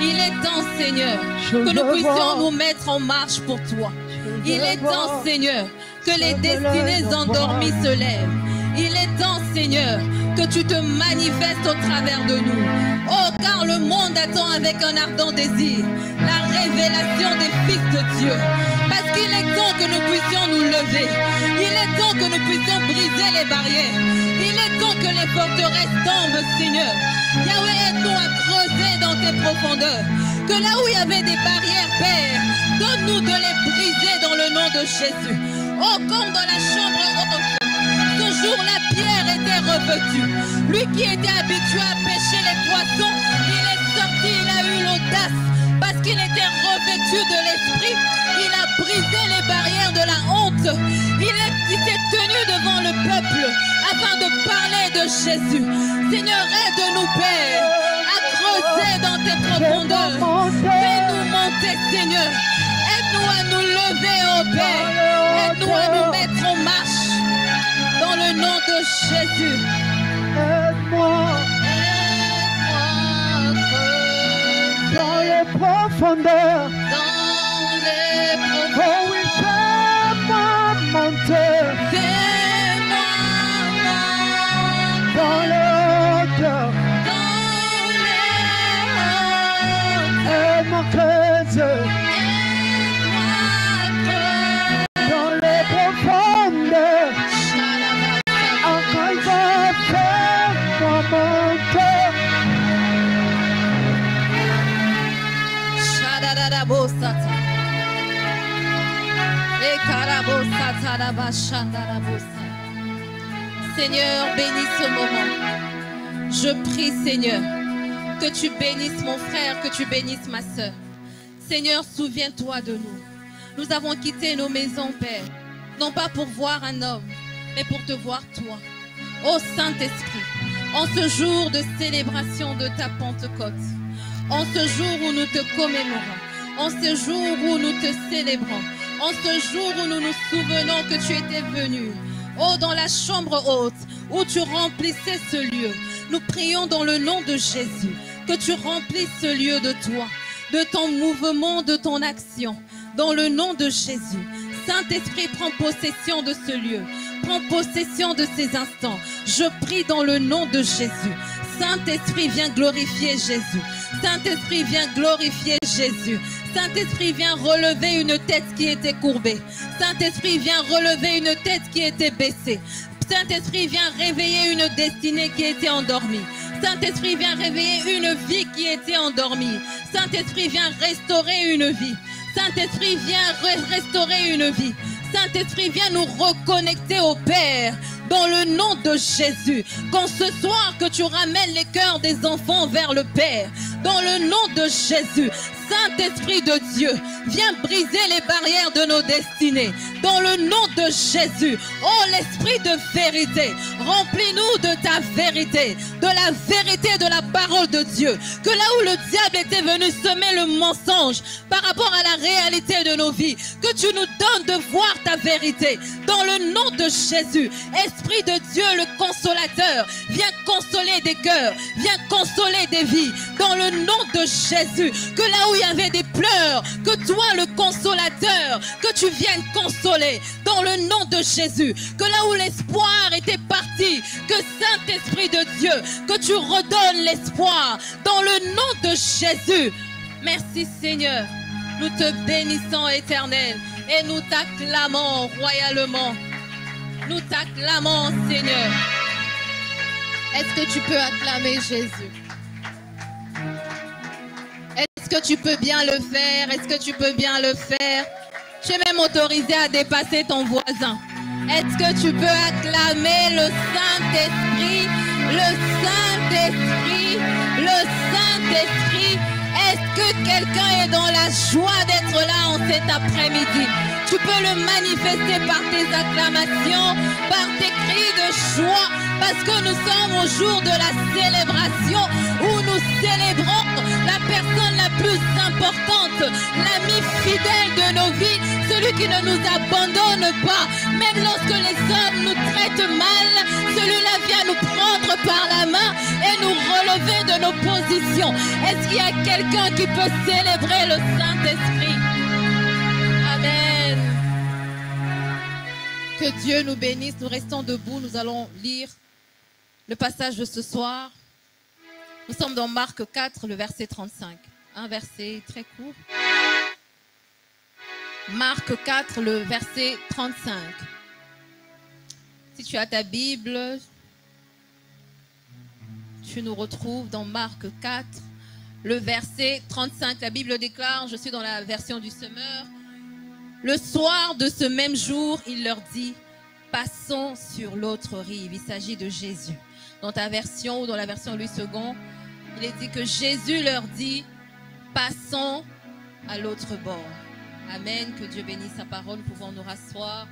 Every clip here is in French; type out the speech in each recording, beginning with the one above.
Il est temps, Seigneur, que nous puissions nous mettre en marche pour toi. Il est temps, Seigneur, que les destinées endormies se lèvent. Il est temps, Seigneur, que tu te manifestes au travers de nous. Oh, car le monde attend avec un ardent désir la révélation des fils de Dieu. Parce qu'il est temps que nous puissions nous lever. Il est temps que nous puissions briser les barrières. Il est temps que les forteresses tombent, Seigneur. Yahweh, aide-nous à creuser dans tes profondeurs. Que là où il y avait des barrières, Père, donne-nous de les briser dans le nom de Jésus. Oh, comme dans la chambre haute. Ce jour-là, Pierre était revêtu. Lui qui était habitué à pêcher les poissons, il est sorti, il a eu l'audace. Parce qu'il était revêtu de l'esprit, il a brisé les barrières de la honte. Il s'est tenu devant le peuple afin de parler de Jésus. Seigneur, aide-nous, Père, à creuser dans tes profondeurs. Fais-nous monter, Seigneur. Aide-nous à nous lever, oh Père. Aide-nous à nous mettre en marche. Dans le nom de Jésus. Aide-moi. Dans les profondeurs. Dans les profondeurs. Oh oui, fais-moi monter. Fais-moi monter. Dans les hauteurs. Dans les hauteurs. Aide-moi creuser. Dans les profondeurs. Encore une fois, fais-moi monter. Seigneur, bénis ce moment. Je prie, Seigneur, que tu bénisses mon frère, que tu bénisses ma soeur. Seigneur, souviens-toi de nous. Nous avons quitté nos maisons, Père, non pas pour voir un homme, mais pour te voir toi. Ô Saint-Esprit, en ce jour de célébration de ta Pentecôte, en ce jour où nous te commémorons, en ce jour où nous te célébrons, en ce jour où nous nous souvenons que tu étais venu, oh, dans la chambre haute, où tu remplissais ce lieu, nous prions dans le nom de Jésus, que tu remplisses ce lieu de toi, de ton mouvement, de ton action, dans le nom de Jésus. Saint-Esprit, prends possession de ce lieu, prends possession de ces instants. Je prie dans le nom de Jésus. Saint-Esprit, viens glorifier Jésus. Saint-Esprit, viens glorifier Jésus. Saint-Esprit, viens relever une tête qui était courbée. Saint-Esprit, viens relever une tête qui était baissée. Saint-Esprit, viens réveiller une destinée qui était endormie. Saint-Esprit, viens réveiller une vie qui était endormie. Saint-Esprit, viens restaurer une vie. Saint-Esprit, viens restaurer une vie. Saint-Esprit, viens nous reconnecter au Père. Dans le nom de Jésus, quand ce soir que tu ramènes les cœurs des enfants vers le Père, dans le nom de Jésus, Saint-Esprit de Dieu, viens briser les barrières de nos destinées. Dans le nom de Jésus, oh l'Esprit de vérité, remplis-nous de ta vérité, de la vérité de la parole de Dieu. Que là où le diable était venu semer le mensonge par rapport à la réalité de nos vies, que tu nous donnes de voir ta vérité. Dans le nom de Jésus, Esprit de Dieu, le consolateur, viens consoler des cœurs, viens consoler des vies. Dans le nom de Jésus, que là où il y avait des pleurs, que toi le consolateur, que tu viennes consoler. Dans le nom de Jésus, que là où l'espoir était parti, que Saint-Esprit de Dieu, que tu redonnes l'espoir. Dans le nom de Jésus. Merci Seigneur, nous te bénissons Éternel et nous t'acclamons royalement. Nous t'acclamons, Seigneur. Est-ce que tu peux acclamer Jésus? Est-ce que tu peux bien le faire? Est-ce que tu peux bien le faire? Tu es même autorisé à dépasser ton voisin. Est-ce que tu peux acclamer le Saint-Esprit? Le Saint-Esprit? Le Saint-Esprit? Est-ce que quelqu'un est dans la joie d'être là en cet après-midi? Tu peux le manifester par tes acclamations, par tes cris de joie, parce que nous sommes au jour de la célébration où nous célébrons la personne la plus importante, l'ami fidèle de nos vies, celui qui ne nous abandonne pas. Même lorsque les hommes nous traitent mal, celui-là vient nous prendre par la main et nous relever de nos positions. Est-ce qu'il y a quelqu'un qui peut célébrer le Saint-Esprit? Amen. Que Dieu nous bénisse. Nous restons debout. Nous allons lire le passage de ce soir. Nous sommes dans Marc 4, le verset 35. Un verset très court. Marc 4, le verset 35. Si tu as ta Bible, tu nous retrouves dans Marc 4, le verset 35. La Bible déclare, je suis dans la version du Semeur. Le soir de ce même jour, il leur dit, passons sur l'autre rive. Il s'agit de Jésus. Dans ta version ou dans la version Louis II, il est dit que Jésus leur dit, passons à l'autre bord. Amen. Que Dieu bénisse sa parole. Nous pouvons nous rasseoir.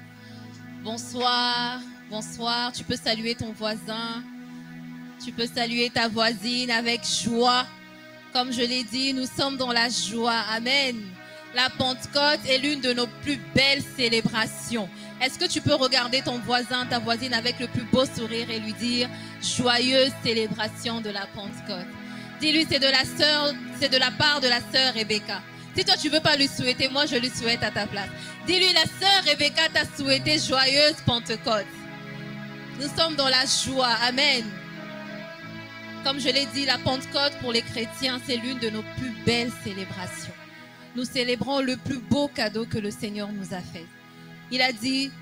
Bonsoir. Bonsoir. Tu peux saluer ton voisin. Tu peux saluer ta voisine avec joie. Comme je l'ai dit, nous sommes dans la joie. Amen. La Pentecôte est l'une de nos plus belles célébrations. Est-ce que tu peux regarder ton voisin, ta voisine avec le plus beau sourire et lui dire joyeuse célébration de la Pentecôte? Dis-lui, c'est de la part de la sœur Rebecca. Si toi tu veux pas lui souhaiter, moi je lui souhaite à ta place. Dis-lui, la sœur Rebecca t'a souhaité joyeuse Pentecôte. Nous sommes dans la joie. Amen. Comme je l'ai dit, la Pentecôte pour les chrétiens, c'est l'une de nos plus belles célébrations. Nous célébrons le plus beau cadeau que le Seigneur nous a fait. Il a dit,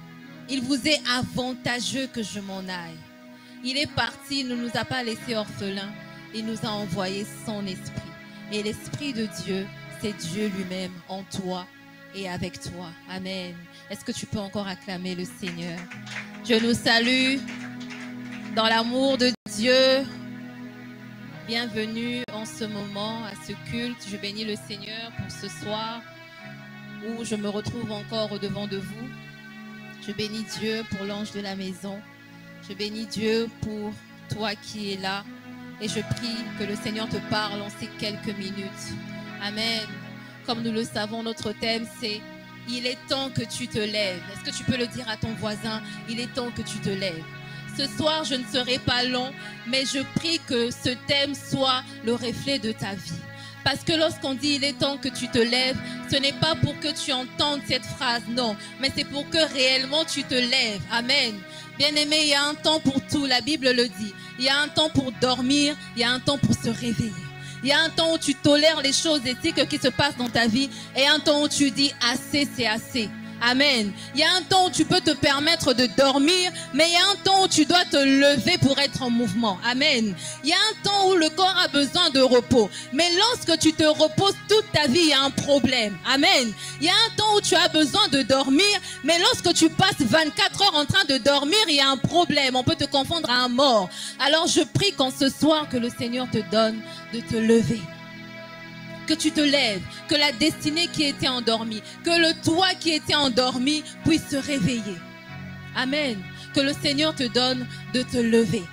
il vous est avantageux que je m'en aille. Il est parti, il ne nous a pas laissés orphelins. Il nous a envoyé son esprit. Et l'esprit de Dieu, c'est Dieu lui-même en toi et avec toi. Amen. Est-ce que tu peux encore acclamer le Seigneur? Je nous salue dans l'amour de Dieu. Bienvenue en ce moment à ce culte. Je bénis le Seigneur pour ce soir où je me retrouve encore au-devant de vous. Je bénis Dieu pour l'ange de la maison. Je bénis Dieu pour toi qui es là. Et je prie que le Seigneur te parle en ces quelques minutes. Amen. Comme nous le savons, notre thème c'est « Il est temps que tu te lèves ». Est-ce que tu peux le dire à ton voisin? Il est temps que tu te lèves. Ce soir, je ne serai pas long, mais je prie que ce thème soit le reflet de ta vie. Parce que lorsqu'on dit « il est temps que tu te lèves », ce n'est pas pour que tu entendes cette phrase, non. Mais c'est pour que réellement tu te lèves. Amen. Bien-aimé, il y a un temps pour tout, la Bible le dit. Il y a un temps pour dormir, il y a un temps pour se réveiller. Il y a un temps où tu tolères les choses éthiques qui se passent dans ta vie et un temps où tu dis « assez, c'est assez ». Amen. Il y a un temps où tu peux te permettre de dormir, mais il y a un temps où tu dois te lever pour être en mouvement. Amen. Il y a un temps où le corps a besoin de repos, mais lorsque tu te reposes toute ta vie, il y a un problème. Amen. Il y a un temps où tu as besoin de dormir, mais lorsque tu passes 24 heures en train de dormir, il y a un problème. On peut te confondre à un mort. Alors je prie qu'en ce soir que le Seigneur te donne de te lever. Que tu te lèves, que la destinée qui était endormie, que le toi qui était endormi puisse se réveiller. Amen. Que le Seigneur te donne de te lever.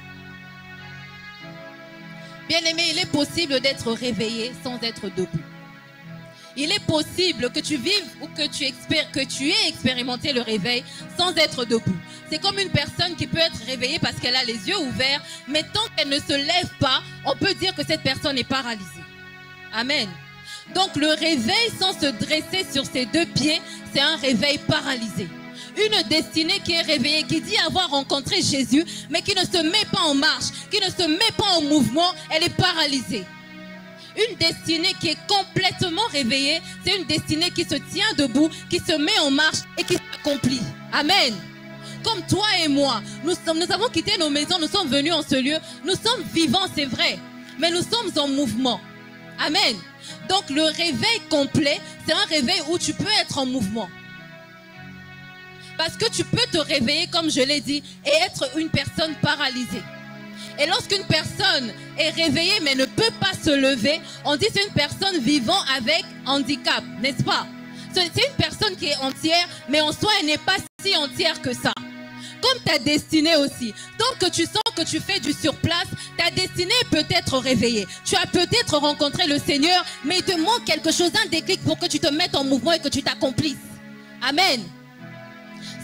Bien-aimé, il est possible d'être réveillé sans être debout. Il est possible que tu vives ou que tu aies expérimenté le réveil sans être debout. C'est comme une personne qui peut être réveillée parce qu'elle a les yeux ouverts, mais tant qu'elle ne se lève pas, on peut dire que cette personne est paralysée. Amen. Donc le réveil sans se dresser sur ses deux pieds, c'est un réveil paralysé. Une destinée qui est réveillée, qui dit avoir rencontré Jésus, mais qui ne se met pas en marche, qui ne se met pas en mouvement, elle est paralysée. Une destinée qui est complètement réveillée, c'est une destinée qui se tient debout, qui se met en marche et qui s'accomplit. Amen. Comme toi et moi, nous avons quitté nos maisons, nous sommes venus en ce lieu, nous sommes vivants, c'est vrai, mais nous sommes en mouvement. Amen. Donc le réveil complet, c'est un réveil où tu peux être en mouvement. Parce que tu peux te réveiller, comme je l'ai dit, et être une personne paralysée. Et lorsqu'une personne est réveillée mais ne peut pas se lever, on dit c'est une personne vivant avec handicap, n'est-ce pas? C'est une personne qui est entière, mais en soi, elle n'est pas si entière que ça. Comme ta destinée aussi. Tant que tu sens que tu fais du surplace, ta destinée peut être réveillée. Tu as peut-être rencontré le Seigneur, mais il te manque quelque chose, un déclic pour que tu te mettes en mouvement et que tu t'accomplisses. Amen.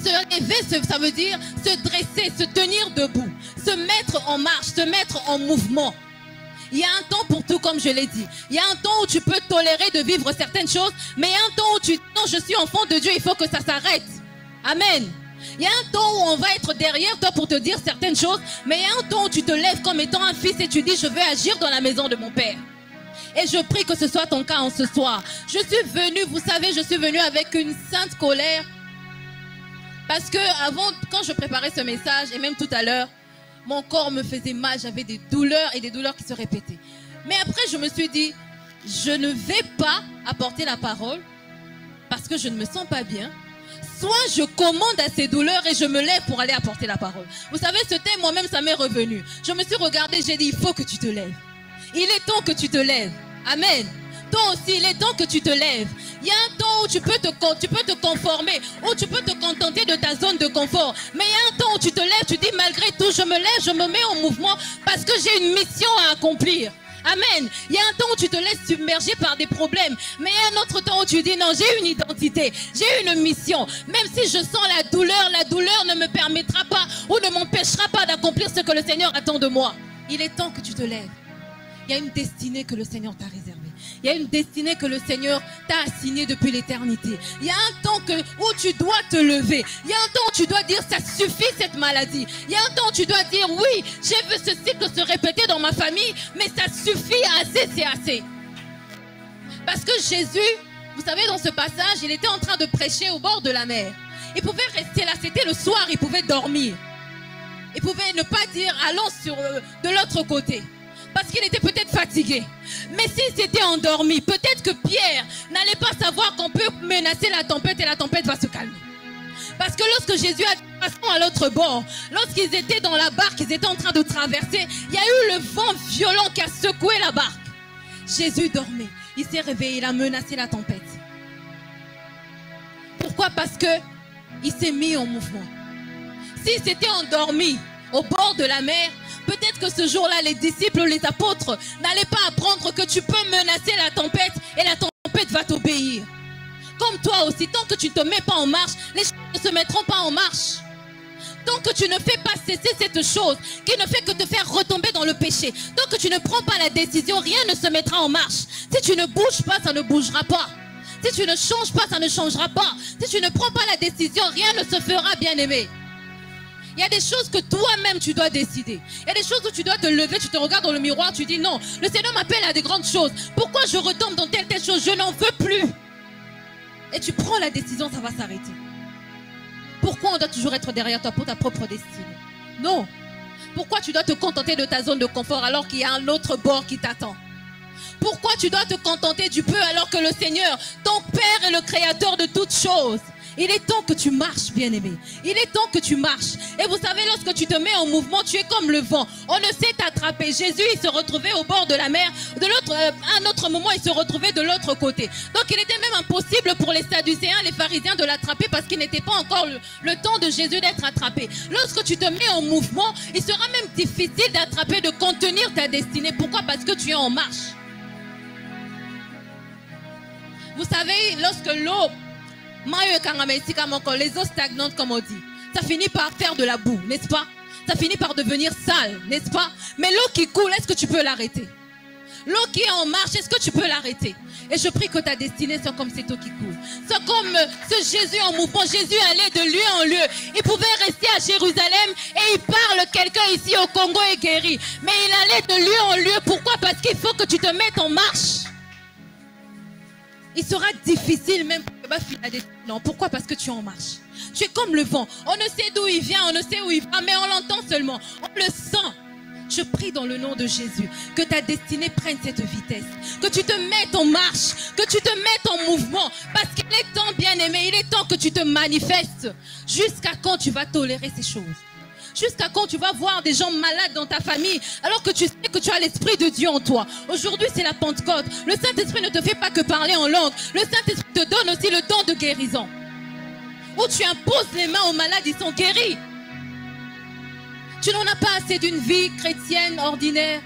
Se lever, ça veut dire se dresser, se tenir debout, se mettre en marche, se mettre en mouvement. Il y a un temps pour tout, comme je l'ai dit. Il y a un temps où tu peux tolérer de vivre certaines choses, mais il y a un temps où tu dis non, je suis enfant de Dieu, il faut que ça s'arrête. Amen. Il y a un temps où on va être derrière toi pour te dire certaines choses, mais il y a un temps où tu te lèves comme étant un fils et tu dis je vais agir dans la maison de mon Père. Et je prie que ce soit ton cas en ce soir. Je suis venue, vous savez, je suis venue avec une sainte colère. Parce que avant, quand je préparais ce message, et même tout à l'heure, mon corps me faisait mal, j'avais des douleurs et des douleurs qui se répétaient. Mais après, je me suis dit, je ne vais pas apporter la parole parce que je ne me sens pas bien. Soit je commande à ces douleurs et je me lève pour aller apporter la parole. Vous savez, ce thème, moi-même, ça m'est revenu. Je me suis regardée, j'ai dit, il faut que tu te lèves. Il est temps que tu te lèves. Amen. Toi aussi, il est temps que tu te lèves. Il y a un temps où tu peux te conformer, où tu peux te contenter de ta zone de confort. Mais il y a un temps où tu te lèves, tu dis malgré tout, je me lève, je me mets en mouvement parce que j'ai une mission à accomplir. Amen. Il y a un temps où tu te laisses submerger par des problèmes. Mais il y a un autre temps où tu dis non, j'ai une identité, j'ai une mission. Même si je sens la douleur ne me permettra pas ou ne m'empêchera pas d'accomplir ce que le Seigneur attend de moi. Il est temps que tu te lèves. Il y a une destinée que le Seigneur t'a réservée. Il y a une destinée que le Seigneur t'a assignée depuis l'éternité. Il y a un temps où tu dois te lever. Il y a un temps où tu dois dire ça suffit cette maladie. Il y a un temps où tu dois dire oui, j'ai vu ce cycle se répéter dans ma famille, mais ça suffit, assez, c'est assez. Parce que Jésus, vous savez, dans ce passage, il était en train de prêcher au bord de la mer. Il pouvait rester là, c'était le soir, il pouvait dormir. Il pouvait ne pas dire allons de l'autre côté. Parce qu'il était peut-être fatigué. Mais s'il s'était endormi, peut-être que Pierre n'allait pas savoir qu'on peut menacer la tempête et la tempête va se calmer. Parce que lorsque Jésus a dit passons à l'autre bord, lorsqu'ils étaient dans la barque, ils étaient en train de traverser, il y a eu le vent violent qui a secoué la barque. Jésus dormait, il s'est réveillé, il a menacé la tempête. Pourquoi? Parce qu'il s'est mis en mouvement. S'il s'était endormi au bord de la mer, peut-être que ce jour-là, les disciples ou les apôtres n'allaient pas apprendre que tu peux menacer la tempête et la tempête va t'obéir. Comme toi aussi, tant que tu ne te mets pas en marche, les choses ne se mettront pas en marche. Tant que tu ne fais pas cesser cette chose qui ne fait que te faire retomber dans le péché, tant que tu ne prends pas la décision, rien ne se mettra en marche. Si tu ne bouges pas, ça ne bougera pas. Si tu ne changes pas, ça ne changera pas. Si tu ne prends pas la décision, rien ne se fera, bien-aimé. Il y a des choses que toi-même tu dois décider. Il y a des choses où tu dois te lever, tu te regardes dans le miroir, tu dis non, le Seigneur m'appelle à des grandes choses. Pourquoi je retombe dans telle chose? Je n'en veux plus. Et tu prends la décision, ça va s'arrêter. Pourquoi on doit toujours être derrière toi pour ta propre destinée? Non. Pourquoi tu dois te contenter de ta zone de confort alors qu'il y a un autre bord qui t'attend? Pourquoi tu dois te contenter du peu alors que le Seigneur, ton Père, est le créateur de toutes choses? Il est temps que tu marches, bien-aimé. Il est temps que tu marches. Et vous savez, lorsque tu te mets en mouvement, tu es comme le vent. On ne sait t'attraper. Jésus, il se retrouvait au bord de la mer. À un autre moment, il se retrouvait de l'autre côté. Donc, il était même impossible pour les Sadducéens, les pharisiens de l'attraper parce qu'il n'était pas encore le temps de Jésus d'être attrapé. Lorsque tu te mets en mouvement, il sera même difficile d'attraper, de contenir ta destinée. Pourquoi? Parce que tu es en marche. Vous savez, lorsque l'eau... les eaux stagnantes, comme on dit, ça finit par faire de la boue, n'est-ce pas? Ça finit par devenir sale, n'est-ce pas? Mais l'eau qui coule, est-ce que tu peux l'arrêter? L'eau qui est en marche, est-ce que tu peux l'arrêter? Et je prie que ta destinée soit comme cette eau qui coule. Soit comme ce Jésus en mouvement. Jésus allait de lieu en lieu. Il pouvait rester à Jérusalem et il parle, quelqu'un ici au Congo est guéri. Mais il allait de lieu en lieu. Pourquoi? Parce qu'il faut que tu te mettes en marche. Il sera difficile même pour non, pourquoi? Parce que tu es en marche. Tu es comme le vent. On ne sait d'où il vient, on ne sait où il va, mais on l'entend seulement. On le sent. Je prie dans le nom de Jésus que ta destinée prenne cette vitesse. Que tu te mettes en marche. Que tu te mettes en mouvement. Parce qu'il est temps, bien-aimé, il est temps que tu te manifestes. Jusqu'à quand tu vas tolérer ces choses? Jusqu'à quand tu vas voir des gens malades dans ta famille alors que tu sais que tu as l'Esprit de Dieu en toi? Aujourd'hui, c'est la Pentecôte. Le Saint-Esprit ne te fait pas que parler en langue. Le Saint-Esprit te donne aussi le don de guérison. Où tu imposes les mains aux malades, ils sont guéris. Tu n'en as pas assez d'une vie chrétienne ordinaire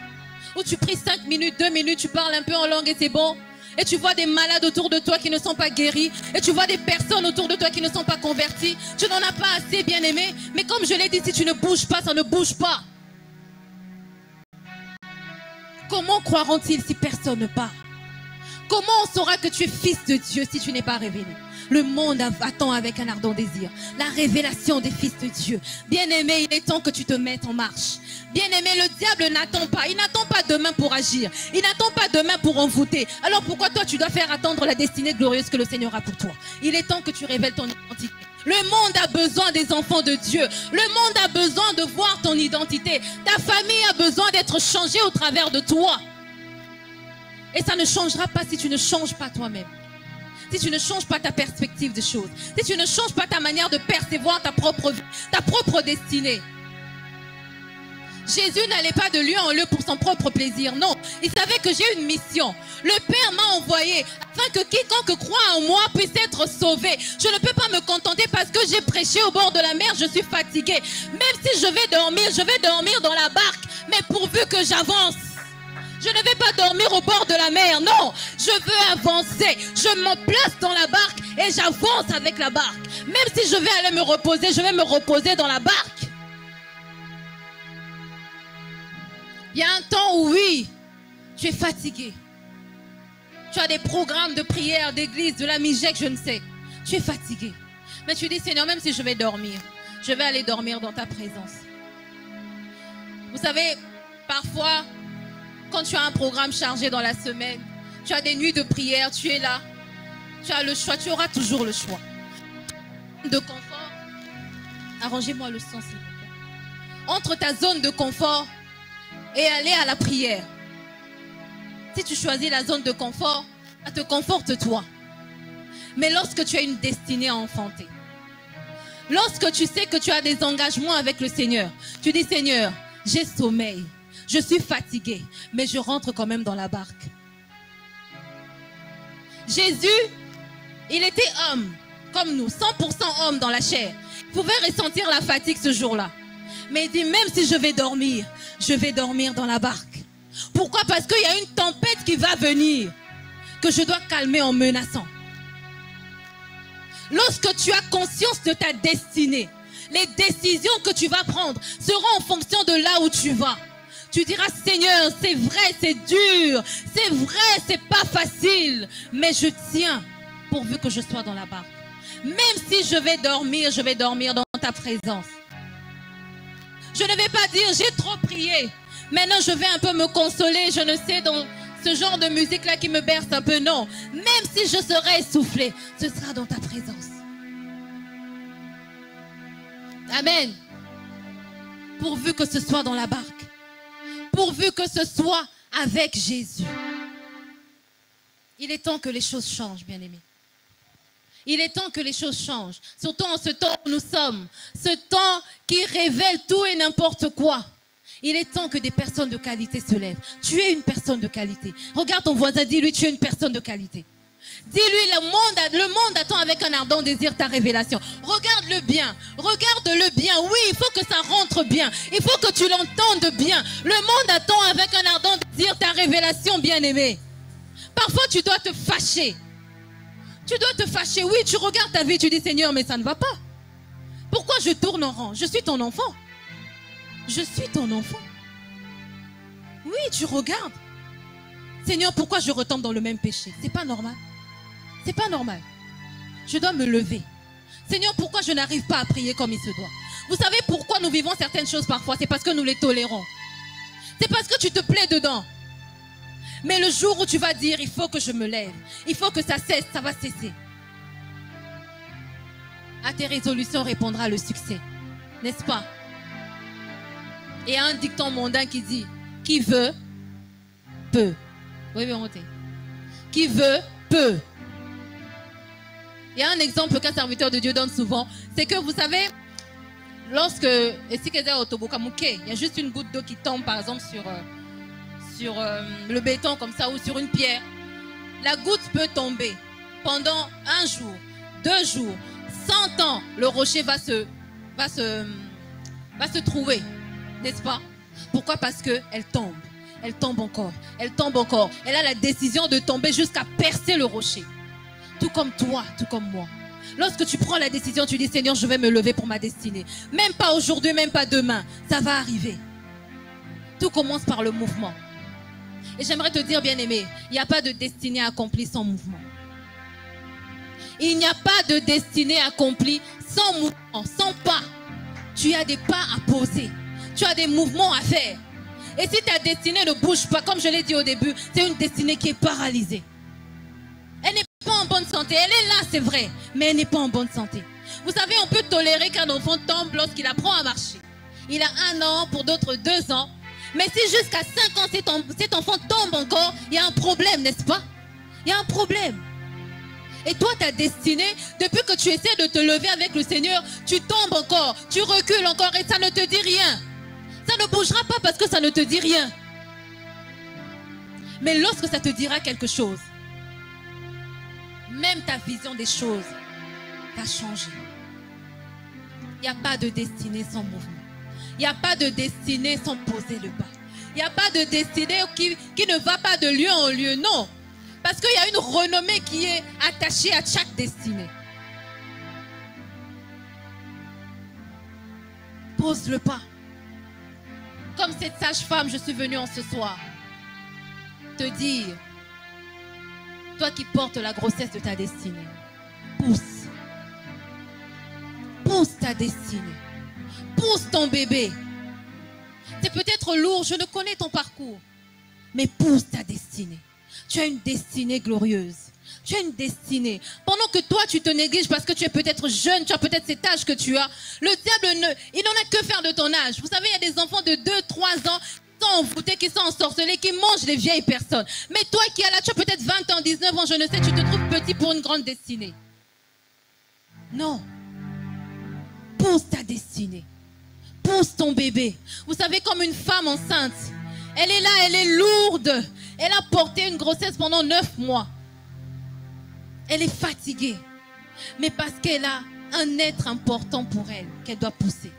où tu pries 5 minutes, 2 minutes, tu parles un peu en langue et c'est bon. Et tu vois des malades autour de toi qui ne sont pas guéris. Et tu vois des personnes autour de toi qui ne sont pas converties. Tu n'en as pas assez, bien-aimé. Mais comme je l'ai dit, si tu ne bouges pas, ça ne bouge pas. Comment croiront-ils si personne ne parle? Comment on saura que tu es fils de Dieu si tu n'es pas révélé? Le monde attend avec un ardent désir la révélation des fils de Dieu. Bien-aimé, il est temps que tu te mettes en marche. Bien-aimé, le diable n'attend pas. Il n'attend pas demain pour agir. Il n'attend pas demain pour envoûter. Alors pourquoi toi tu dois faire attendre la destinée glorieuse que le Seigneur a pour toi? Il est temps que tu révèles ton identité. Le monde a besoin des enfants de Dieu. Le monde a besoin de voir ton identité. Ta famille a besoin d'être changée au travers de toi. Et ça ne changera pas si tu ne changes pas toi-même. Si tu ne changes pas ta perspective des choses. Si tu ne changes pas ta manière de percevoir ta propre vie, ta propre destinée. Jésus n'allait pas de lieu en lieu pour son propre plaisir. Non, il savait que j'ai une mission. Le Père m'a envoyé afin que quiconque croit en moi puisse être sauvé. Je ne peux pas me contenter parce que j'ai prêché au bord de la mer, je suis fatigué. Même si je vais dormir dans la barque. Mais pourvu que j'avance. Je ne vais pas dormir au bord de la mer, non. Je veux avancer. Je me place dans la barque et j'avance avec la barque. Même si je vais aller me reposer, je vais me reposer dans la barque. Il y a un temps où oui, tu es fatigué. Tu as des programmes de prière, d'église, de la MIGEC, je ne sais. Tu es fatigué. Mais tu dis, Seigneur, même si je vais dormir, je vais aller dormir dans ta présence. Vous savez, parfois, quand tu as un programme chargé dans la semaine, tu as des nuits de prière, tu es là. Tu as le choix, tu auras toujours le choix. De confort, arrangez-moi le son, s'il vous plaît. Entre ta zone de confort et aller à la prière. Si tu choisis la zone de confort, ça te conforte toi. Mais lorsque tu as une destinée à enfanter, lorsque tu sais que tu as des engagements avec le Seigneur, tu dis, Seigneur, j'ai sommeil, je suis fatigué, mais je rentre quand même dans la barque. Jésus, il était homme, comme nous, 100% homme dans la chair. Il pouvait ressentir la fatigue ce jour-là. Mais il dit, même si je vais dormir dans la barque. Pourquoi? Parce qu'il y a une tempête qui va venir, que je dois calmer en menaçant. Lorsque tu as conscience de ta destinée, les décisions que tu vas prendre seront en fonction de là où tu vas. Tu diras, Seigneur, c'est vrai, c'est dur, c'est vrai, c'est pas facile, mais je tiens pourvu que je sois dans la barque. Même si je vais dormir dans ta présence. Je ne vais pas dire, j'ai trop prié. Maintenant, je vais un peu me consoler, je ne sais, dans ce genre de musique-là qui me berce un peu. Non, même si je serai essoufflé, ce sera dans ta présence. Amen. Pourvu que ce soit dans la barque. Pourvu que ce soit avec Jésus. Il est temps que les choses changent, bien-aimés. Il est temps que les choses changent. Surtout en ce temps où nous sommes. Ce temps qui révèle tout et n'importe quoi. Il est temps que des personnes de qualité se lèvent. Tu es une personne de qualité. Regarde ton voisin, dis-lui, tu es une personne de qualité. Dis-lui, le monde attend avec un ardent désir ta révélation. Regarde-le bien. Regarde-le bien. Oui, il faut que ça rentre bien. Il faut que tu l'entendes bien. Le monde attend avec un ardent désir ta révélation, bien-aimé. Parfois, tu dois te fâcher. Tu dois te fâcher. Oui, tu regardes ta vie, tu dis, Seigneur, mais ça ne va pas. Pourquoi je tourne en rond? Je suis ton enfant. Je suis ton enfant. Oui, tu regardes. Seigneur, pourquoi je retombe dans le même péché? C'est pas normal. C'est pas normal. Je dois me lever. Seigneur, pourquoi je n'arrive pas à prier comme il se doit? Vous savez pourquoi nous vivons certaines choses parfois? C'est parce que nous les tolérons. C'est parce que tu te plais dedans. Mais le jour où tu vas dire, il faut que je me lève, il faut que ça cesse, ça va cesser. À tes résolutions répondra le succès. N'est-ce pas? Et un dicton mondain qui dit, qui veut, peut. Oui, oui, montez. Qui veut, peut. Il y a un exemple qu'un serviteur de Dieu donne souvent, c'est que vous savez, lorsque, il y a juste une goutte d'eau qui tombe par exemple sur le béton comme ça ou sur une pierre, la goutte peut tomber pendant 1 jour, 2 jours, 100 ans, le rocher va se trouver, n'est-ce pas? Pourquoi? Parce qu'elle tombe. elle tombe encore. Elle tombe encore. Elle a la décision de tomber jusqu'à percer le rocher. Tout comme toi, tout comme moi. Lorsque tu prends la décision, tu dis Seigneur, je vais me lever pour ma destinée. Même pas aujourd'hui, même pas demain. Ça va arriver. Tout commence par le mouvement. Et j'aimerais te dire, bien-aimé, il n'y a pas de destinée accomplie sans mouvement. Il n'y a pas de destinée accomplie sans mouvement, sans pas. Tu as des pas à poser. Tu as des mouvements à faire. Et si ta destinée ne bouge pas, comme je l'ai dit au début, c'est une destinée qui est paralysée. Elle n'est pas en bonne santé. Elle est là, c'est vrai, mais elle n'est pas en bonne santé. Vous savez, on peut tolérer qu'un enfant tombe lorsqu'il apprend à marcher. Il a 1 an, pour d'autres 2 ans. Mais si jusqu'à 5 ans, cet enfant tombe encore, il y a un problème, n'est-ce pas? Il y a un problème. Et toi, ta destinée, depuis que tu essaies de te lever avec le Seigneur, tu tombes encore, tu recules encore et ça ne te dit rien. Ça ne bougera pas parce que ça ne te dit rien. Mais lorsque ça te dira quelque chose, même ta vision des choses va changer. Il n'y a pas de destinée sans mouvement. Il n'y a pas de destinée sans poser le pas. Il n'y a pas de destinée qui ne va pas de lieu en lieu, non. Parce qu'il y a une renommée qui est attachée à chaque destinée. Pose le pas. Comme cette sage-femme, je suis venue en ce soir te dire, toi qui portes la grossesse de ta destinée, pousse. Pousse ta destinée. Pousse ton bébé. C'est peut-être lourd, je ne connais ton parcours. Mais pousse ta destinée. Tu as une destinée glorieuse. Tu as une destinée. Pendant que toi, tu te négliges parce que tu es peut-être jeune, tu as peut-être cet âge que tu as, le diable, il n'en a que faire de ton âge. Vous savez, il y a des enfants de 2, 3 ans qui sont envoûtés, qui sont ensorcelés, qui mangent les vieilles personnes. Mais toi qui es là, tu as peut-être 20 ans, 19 ans, je ne sais, tu te trouves petit pour une grande destinée. Non. Pousse ta destinée. Pousse ton bébé. Vous savez, comme une femme enceinte, elle est là, elle est lourde. Elle a porté une grossesse pendant 9 mois. Elle est fatiguée. Mais parce qu'elle a un être important pour elle, qu'elle doit pousser.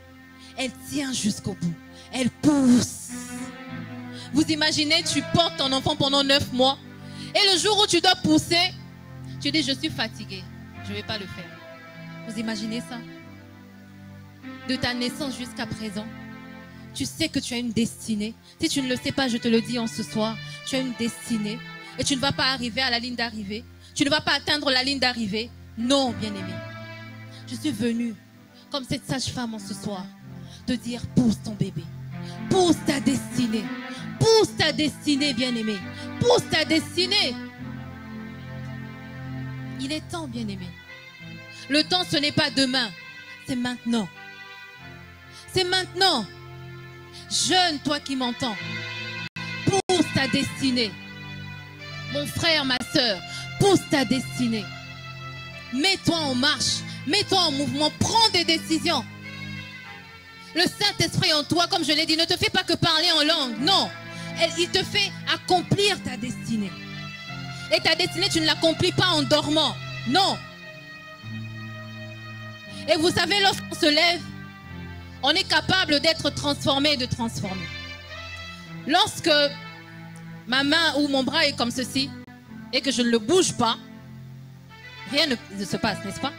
Elle tient jusqu'au bout. Elle pousse. Vous imaginez, tu portes ton enfant pendant 9 mois. Et le jour où tu dois pousser, tu dis, je suis fatiguée. Je ne vais pas le faire. Vous imaginez ça? De ta naissance jusqu'à présent, tu sais que tu as une destinée. Si tu ne le sais pas, je te le dis en ce soir, tu as une destinée et tu ne vas pas arriver à la ligne d'arrivée. Tu ne vas pas atteindre la ligne d'arrivée. Non, bien-aimé. Je suis venue, comme cette sage-femme en ce soir, te dire, pousse ton bébé. Pousse ta destinée. Pousse ta destinée, bien-aimé. Pousse ta destinée. Il est temps, bien-aimé. Le temps, ce n'est pas demain. C'est maintenant. C'est maintenant. Jeune, toi qui m'entends, pousse ta destinée. Mon frère, ma soeur, pousse ta destinée. Mets-toi en marche, mets-toi en mouvement, prends des décisions. Le Saint-Esprit en toi, comme je l'ai dit, ne te fait pas que parler en langue, non. Il te fait accomplir ta destinée. Et ta destinée, tu ne l'accomplis pas en dormant, non. Et vous savez, lorsqu'on se lève, on est capable d'être transformé et de transformer. Lorsque ma main ou mon bras est comme ceci et que je ne le bouge pas, rien ne se passe, n'est-ce pas?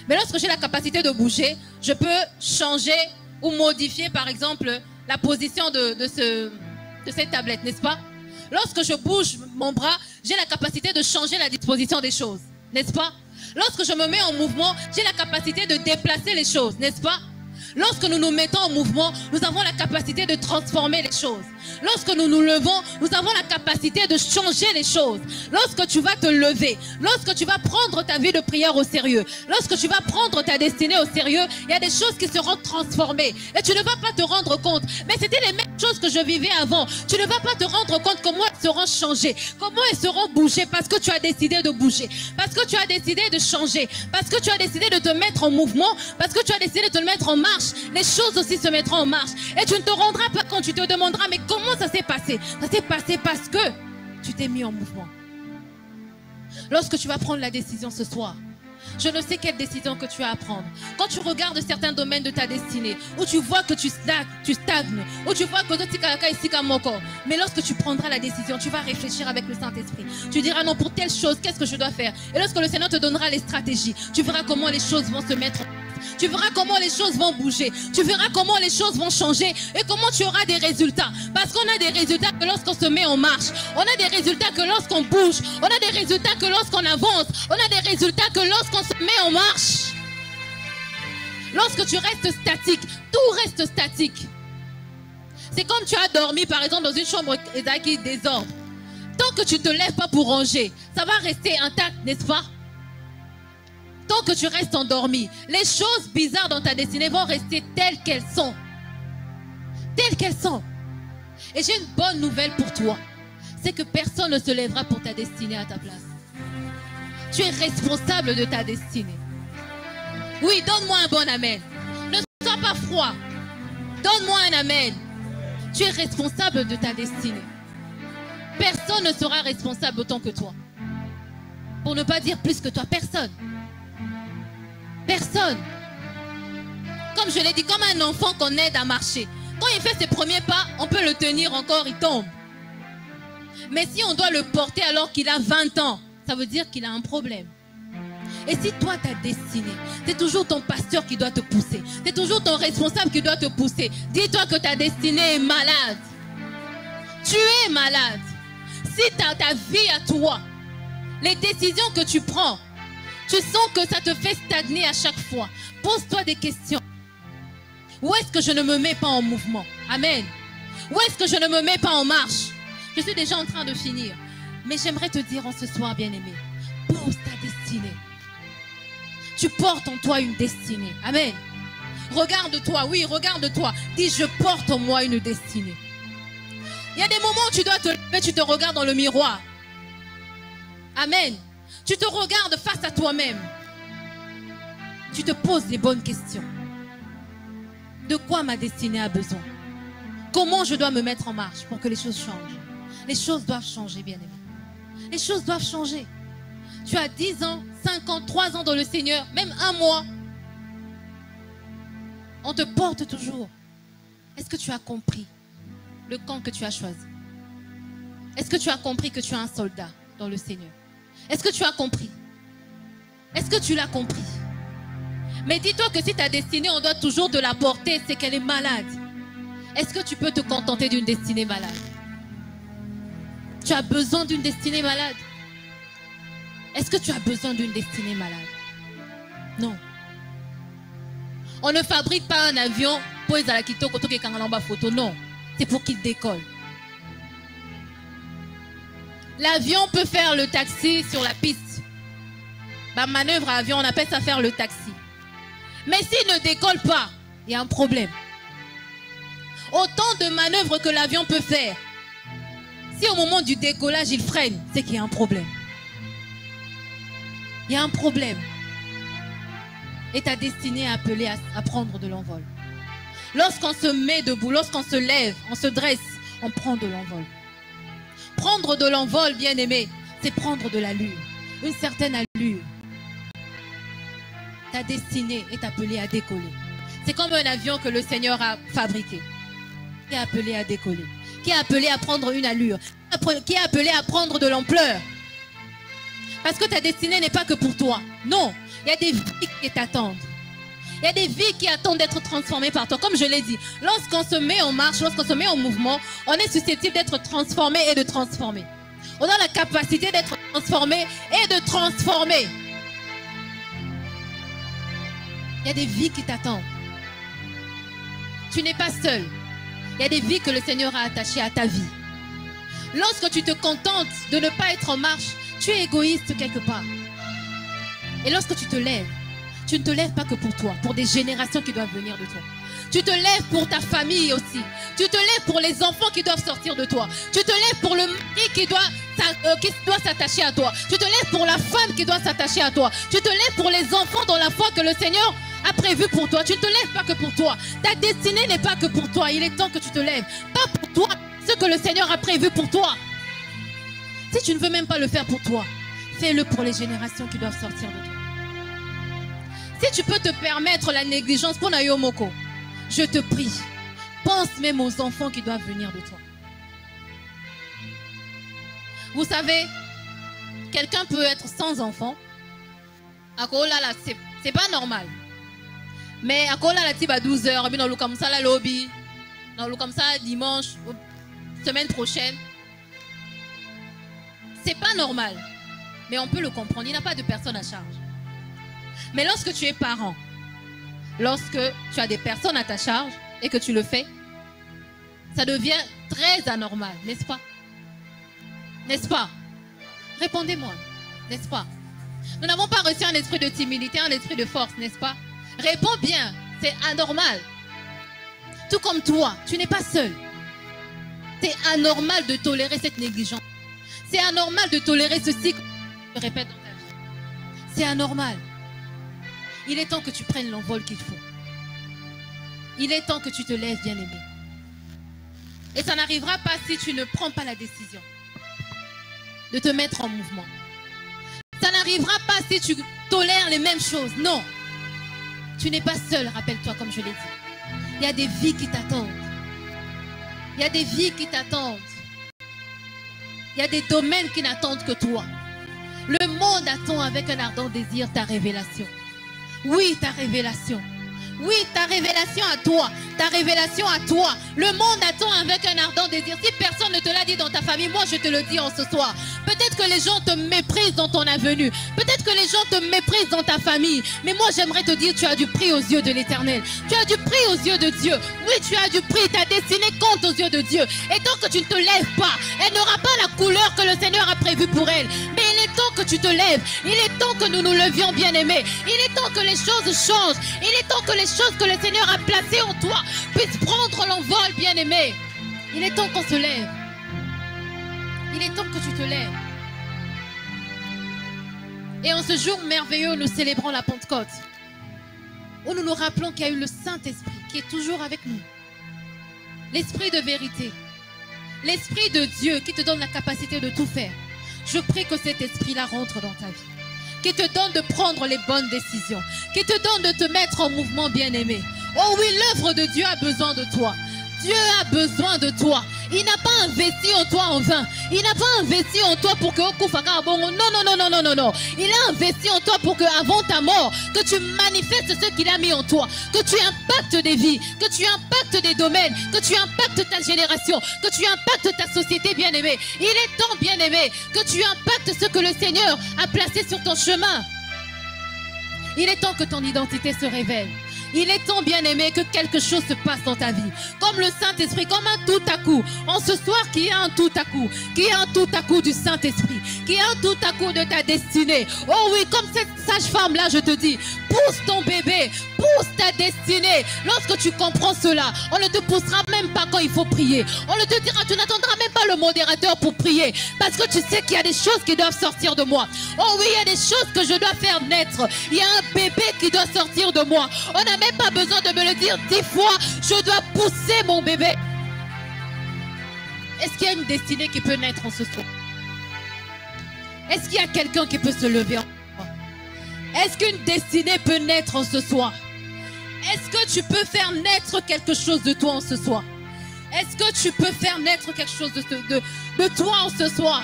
Mais lorsque j'ai la capacité de bouger, je peux changer ou modifier, par exemple, la position de cette tablette, n'est-ce pas? Lorsque je bouge mon bras, j'ai la capacité de changer la disposition des choses, n'est-ce pas? Lorsque je me mets en mouvement, j'ai la capacité de déplacer les choses, n'est-ce pas? Lorsque nous nous mettons en mouvement, nous avons la capacité de transformer les choses. Lorsque nous nous levons, nous avons la capacité de changer les choses. Lorsque tu vas te lever, lorsque tu vas prendre ta vie de prière au sérieux, lorsque tu vas prendre ta destinée au sérieux, il y a des choses qui seront transformées. Et tu ne vas pas te rendre compte. Mais c'était les mêmes choses que je vivais avant. Tu ne vas pas te rendre compte comment elles seront changées, comment elles seront bougées, parce que tu as décidé de bouger, parce que tu as décidé de changer, parce que tu as décidé de te mettre en mouvement, parce que tu as décidé de te mettre en marche. Les choses aussi se mettront en marche. Et tu ne te rendras pas compte, tu te demanderas, mais comment ça s'est passé? Ça s'est passé parce que tu t'es mis en mouvement. Lorsque tu vas prendre la décision ce soir Je ne sais quelle décision que tu as à prendre. Quand tu regardes certains domaines de ta destinée, où tu vois que tu stagnes, où tu vois que mais lorsque tu prendras la décision, tu vas réfléchir avec le Saint-Esprit. Tu diras non, pour telle chose, qu'est-ce que je dois faire? Et lorsque le Seigneur te donnera les stratégies, tu verras comment les choses vont se mettre en place. Tu verras comment les choses vont bouger. Tu verras comment les choses vont changer et comment tu auras des résultats. Parce qu'on a des résultats que lorsqu'on se met en marche. On a des résultats que lorsqu'on bouge. On a des résultats que lorsqu'on avance. On a des résultats que lorsqu'on se met en marche. Lorsque tu restes statique, tout reste statique. C'est comme tu as dormi par exemple dans une chambre qui est désordre. Tant que tu ne te lèves pas pour ranger, ça va rester intact, n'est-ce pas? Tant que tu restes endormi, les choses bizarres dans ta destinée vont rester telles qu'elles sont. Telles qu'elles sont. Et j'ai une bonne nouvelle pour toi. C'est que personne ne se lèvera pour ta destinée à ta place. Tu es responsable de ta destinée. Oui, donne-moi un bon amen. Ne sois pas froid. Donne-moi un amen. Tu es responsable de ta destinée. Personne ne sera responsable autant que toi. Pour ne pas dire plus que toi, personne. Personne. Comme je l'ai dit, comme un enfant qu'on aide à marcher. Quand il fait ses premiers pas, on peut le tenir encore, il tombe. Mais si on doit le porter alors qu'il a 20 ans, ça veut dire qu'il a un problème. Et si toi, ta destinée, c'est toujours ton pasteur qui doit te pousser. C'est toujours ton responsable qui doit te pousser. Dis-toi que ta destinée est malade. Tu es malade. Si ta vie à toi, les décisions que tu prends, tu sens que ça te fait stagner à chaque fois. Pose-toi des questions. Où est-ce que je ne me mets pas en mouvement? Amen. Où est-ce que je ne me mets pas en marche? Je suis déjà en train de finir. Mais j'aimerais te dire en ce soir, bien-aimé, pose ta destinée. Tu portes en toi une destinée. Amen. Regarde-toi, oui, regarde-toi. Dis, je porte en moi une destinée. Il y a des moments où tu dois te lever, tu te regardes dans le miroir. Amen. Tu te regardes face à toi-même. Tu te poses les bonnes questions. De quoi ma destinée a besoin? Comment je dois me mettre en marche pour que les choses changent? Les choses doivent changer, bien-aimé. Les choses doivent changer. Tu as 10 ans, 5 ans, 3 ans dans le Seigneur, même 1 mois. On te porte toujours. Est-ce que tu as compris le camp que tu as choisi? Est-ce que tu as compris que tu es un soldat dans le Seigneur? Est-ce que tu as compris? Est-ce que tu l'as compris? Mais dis-toi que si ta destinée, on doit toujours te la porter, c'est qu'elle est malade. Est-ce que tu peux te contenter d'une destinée malade? Tu as besoin d'une destinée malade? Est-ce que tu as besoin d'une destinée malade? Non. On ne fabrique pas un avion pour les alakito koto ke kangalamba photo. Non. C'est pour qu'il décolle. L'avion peut faire le taxi sur la piste. Bah, manœuvre à avion, on appelle ça faire le taxi. Mais s'il ne décolle pas, il y a un problème. Autant de manœuvres que l'avion peut faire, si au moment du décollage il freine, c'est qu'il y a un problème. Il y a un problème. Et ta destinée est appelée à prendre de l'envol. Lorsqu'on se met debout, lorsqu'on se lève, on se dresse, on prend de l'envol. Prendre de l'envol, bien-aimé, c'est prendre de l'allure. Une certaine allure. Ta destinée est appelée à décoller. C'est comme un avion que le Seigneur a fabriqué. Qui est appelé à décoller. Qui est appelé à prendre une allure. Qui est appelé à prendre de l'ampleur. Parce que ta destinée n'est pas que pour toi. Non, il y a des vies qui t'attendent. Il y a des vies qui attendent d'être transformées par toi. Comme je l'ai dit, lorsqu'on se met en marche, lorsqu'on se met en mouvement, on est susceptible d'être transformé et de transformer. On a la capacité d'être transformé et de transformer. Il y a des vies qui t'attendent. Tu n'es pas seul. Il y a des vies que le Seigneur a attachées à ta vie. Lorsque tu te contentes de ne pas être en marche, tu es égoïste quelque part. Et lorsque tu te lèves, tu ne te lèves pas que pour toi, pour des générations qui doivent venir de toi. Tu te lèves pour ta famille aussi. Tu te lèves pour les enfants qui doivent sortir de toi. Tu te lèves pour le mari qui doit s'attacher à toi. Tu te lèves pour la femme qui doit s'attacher à toi. Tu te lèves pour les enfants dans la foi que le Seigneur a prévu pour toi. Tu ne te lèves pas que pour toi. Ta destinée n'est pas que pour toi. Il est temps que tu te lèves. Pas pour toi, ce que le Seigneur a prévu pour toi. Si tu ne veux même pas le faire pour toi, fais-le pour les générations qui doivent sortir de toi. Si tu peux te permettre la négligence pour Nayomoko, je te prie, pense même aux enfants qui doivent venir de toi. Vous savez, quelqu'un peut être sans enfant. C'est pas normal. Mais à quoi la type à 12 h, dans le comme ça la lobby, dans le comme ça dimanche, semaine prochaine. C'est pas normal. Mais on peut le comprendre. Il n'y a pas de personne à charge. Mais lorsque tu es parent, lorsque tu as des personnes à ta charge et que tu le fais, ça devient très anormal, n'est-ce pas? N'est-ce pas? Répondez-moi, n'est-ce pas? Nous n'avons pas reçu un esprit de timidité, un esprit de force, n'est-ce pas? Réponds bien, c'est anormal. Tout comme toi, tu n'es pas seul. C'est anormal de tolérer cette négligence. C'est anormal de tolérer ce cycle que tu répètes dans ta vie. C'est anormal. Il est temps que tu prennes l'envol qu'il faut. Il est temps que tu te lèves, bien-aimé. Et ça n'arrivera pas si tu ne prends pas la décision de te mettre en mouvement. Ça n'arrivera pas si tu tolères les mêmes choses. Non. Tu n'es pas seul, rappelle-toi, comme je l'ai dit. Il y a des vies qui t'attendent. Il y a des vies qui t'attendent. Il y a des domaines qui n'attendent que toi. Le monde attend avec un ardent désir ta révélation. Oui, ta révélation. Oui, ta révélation à toi. Ta révélation à toi. Le monde attend avec un ardent désir. Si personne ne te l'a dit dans ta famille, moi je te le dis en ce soir. Peut-être que les gens te méprisent dans ton avenue. Peut-être que les gens te méprisent dans ta famille. Mais moi j'aimerais te dire, tu as du prix aux yeux de l'Éternel. Tu as du prix aux yeux de Dieu. Oui, tu as du prix. Ta destinée compte aux yeux de Dieu. Et tant que tu ne te lèves pas, elle n'aura pas la couleur que le Seigneur a prévue pour elle. Mais il est temps que tu te lèves. Il est temps que nous nous levions, bien-aimés. Il est temps que les choses changent. Il est temps que les choses que le Seigneur a placées en toi puissent prendre l'envol, bien-aimé. Il est temps qu'on se lève. Il est temps que tu te lèves. Et en ce jour merveilleux, nous célébrons la Pentecôte, où nous nous rappelons qu'il y a eu le Saint-Esprit qui est toujours avec nous. L'Esprit de vérité. L'Esprit de Dieu qui te donne la capacité de tout faire. Je prie que cet esprit-là rentre dans ta vie. Qui te donne de prendre les bonnes décisions. Qui te donne de te mettre en mouvement, bien-aimé. Oh oui, l'œuvre de Dieu a besoin de toi. Dieu a besoin de toi. Il n'a pas investi en toi en vain. Il n'a pas investi en toi pour que non. Il a investi en toi pour que avant ta mort, que tu manifestes ce qu'il a mis en toi. Que tu impactes des vies. Que tu impactes des domaines. Que tu impactes ta génération. Que tu impactes ta société, bien-aimé. Il est temps, bien-aimé, que tu impactes ce que le Seigneur a placé sur ton chemin. Il est temps que ton identité se révèle. Il est temps, bien-aimé, que quelque chose se passe dans ta vie. Comme le Saint-Esprit, comme un tout à coup. En ce soir, qu'il y a un tout à coup. Qu'il y a un tout à coup du Saint-Esprit. Qu'il y a un tout à coup de ta destinée. Oh oui, comme cette sage-femme-là, je te dis, pousse ton bébé. Pousse ta destinée. Lorsque tu comprends cela, on ne te poussera même pas quand il faut prier. On ne te dira, tu n'attendras même pas le modérateur pour prier. Parce que tu sais qu'il y a des choses qui doivent sortir de moi. Oh oui, il y a des choses que je dois faire naître. Il y a un bébé qui doit sortir de moi. On n'a même pas besoin de me le dire 10 fois. Je dois pousser mon bébé. Est-ce qu'il y a une destinée qui peut naître en ce soir? Est-ce qu'il y a quelqu'un qui peut se lever en ce soir? Est-ce qu'une destinée peut naître en ce soir? Est-ce que tu peux faire naître quelque chose de toi en ce soir? Est-ce que tu peux faire naître quelque chose de toi en ce soir?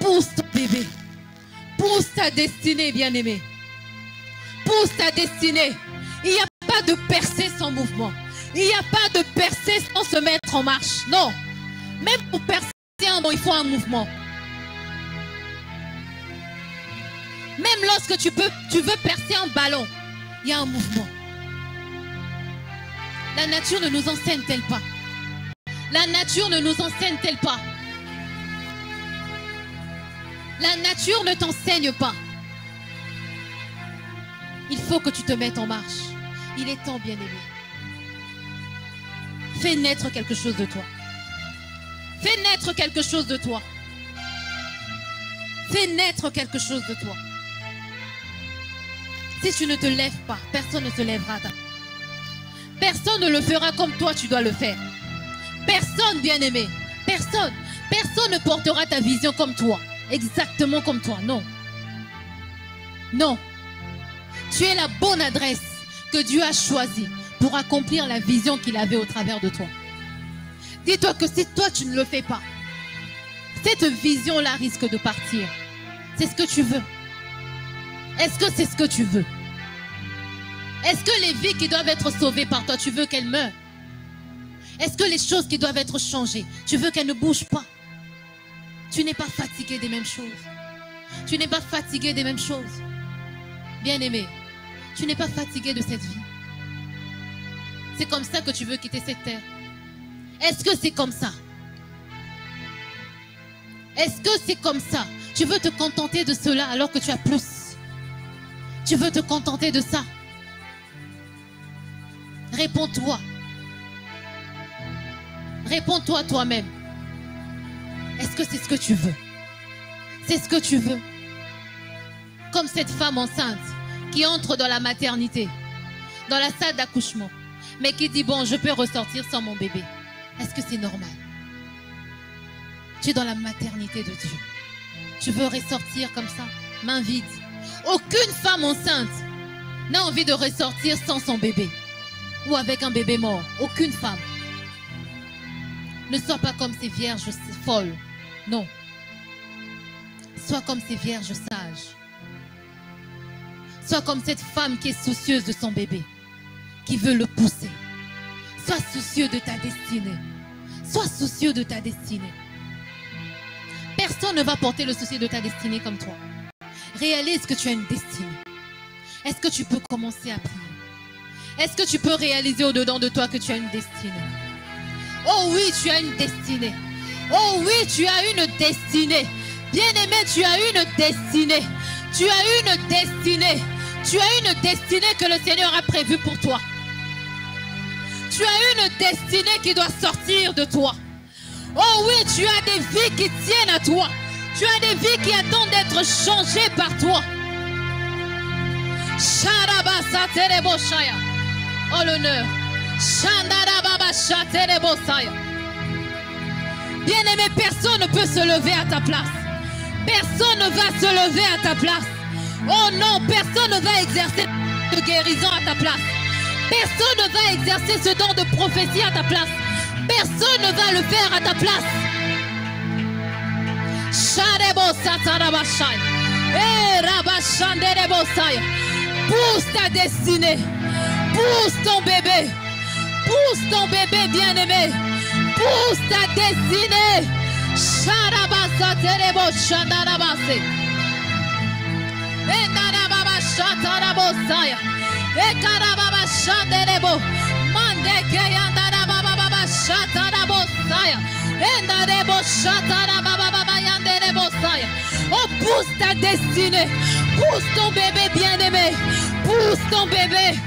Pousse ton bébé. Pousse ta destinée, bien-aimé. Pousse ta destinée. Il n'y a pas de percée sans mouvement. Il n'y a pas de percée sans se mettre en marche. Non. Même pour percer un mot, il faut un mouvement. Même lorsque tu veux percer un ballon, il y a un mouvement. La nature ne nous enseigne-t-elle pas? La nature ne nous enseigne-t-elle pas? La nature ne t'enseigne pas. Il faut que tu te mettes en marche. Il est temps, bien-aimé. Fais naître quelque chose de toi. Fais naître quelque chose de toi. Fais naître quelque chose de toi. Si tu ne te lèves pas, personne ne se lèvera. Personne ne le fera comme toi, tu dois le faire. Personne, bien-aimé. Personne. Personne ne portera ta vision comme toi. Exactement comme toi. Non. Non. Tu es la bonne adresse que Dieu a choisie pour accomplir la vision qu'il avait au travers de toi. Dis-toi que si toi tu ne le fais pas, cette vision-là risque de partir. C'est ce que tu veux. Est-ce que c'est ce que tu veux? Est-ce que les vies qui doivent être sauvées par toi, tu veux qu'elles meurent? Est-ce que les choses qui doivent être changées, tu veux qu'elles ne bougent pas? Tu n'es pas fatigué des mêmes choses. Tu n'es pas fatigué des mêmes choses. Bien-aimé, tu n'es pas fatigué de cette vie. C'est comme ça que tu veux quitter cette terre. Est-ce que c'est comme ça? Est-ce que c'est comme ça? Tu veux te contenter de cela alors que tu as plus? Tu veux te contenter de ça? Réponds-toi. Réponds-toi toi-même. Est-ce que c'est ce que tu veux? C'est ce que tu veux? Comme cette femme enceinte qui entre dans la maternité, dans la salle d'accouchement, mais qui dit, bon, je peux ressortir sans mon bébé. Est-ce que c'est normal? Tu es dans la maternité de Dieu. Tu veux ressortir comme ça, main vide. Aucune femme enceinte n'a envie de ressortir sans son bébé ou avec un bébé mort. Aucune femme. Ne sois pas comme ces vierges folles. Non. Sois comme ces vierges sages. Sois comme cette femme qui est soucieuse de son bébé, qui veut le pousser. Sois soucieux de ta destinée. Sois soucieux de ta destinée. Personne ne va porter le souci de ta destinée comme toi. Réalise que tu as une destinée. Est-ce que tu peux commencer à prier? Est-ce que tu peux réaliser au-dedans de toi que tu as une destinée? Oh oui, tu as une destinée. Oh oui, tu as une destinée. Bien-aimé, tu as une destinée. Tu as une destinée. Tu as une destinée que le Seigneur a prévue pour toi. Tu as une destinée qui doit sortir de toi. Oh oui, tu as des vies qui tiennent à toi. Tu as des vies qui attendent d'être changées par toi. Oh l'honneur. Bien-aimé, personne ne peut se lever à ta place. Personne ne va se lever à ta place. Oh non, personne ne va exercer de guérison à ta place. Personne ne va exercer ce don de prophétie à ta place. Personne ne va le faire à ta place. Pousse ta destinée. Pousse ton bébé. Pousse ton bébé bien-aimé. Pousse ta destinée. Oh, pousse ta destinée. Pousse ton bébé bien-aimé. Pousse ton bébé.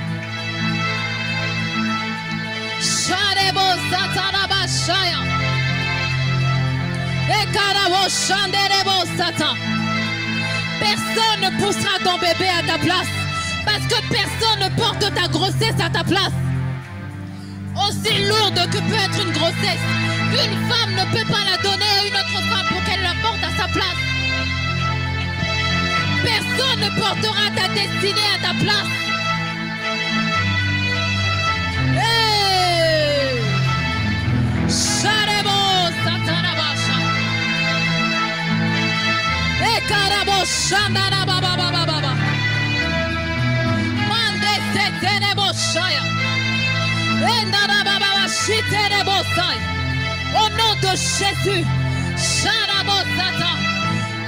Personne ne poussera ton bébé à ta place. Parce que personne ne porte ta grossesse à ta place. Aussi lourde que peut être une grossesse, une femme ne peut pas la donner à une autre femme pour qu'elle la porte à sa place. Personne ne portera ta destinée à ta place. Hey! Sharebo satarabasha. Ekarabo shandarababababa. Mande setenebo shaya. Au nom de Jésus,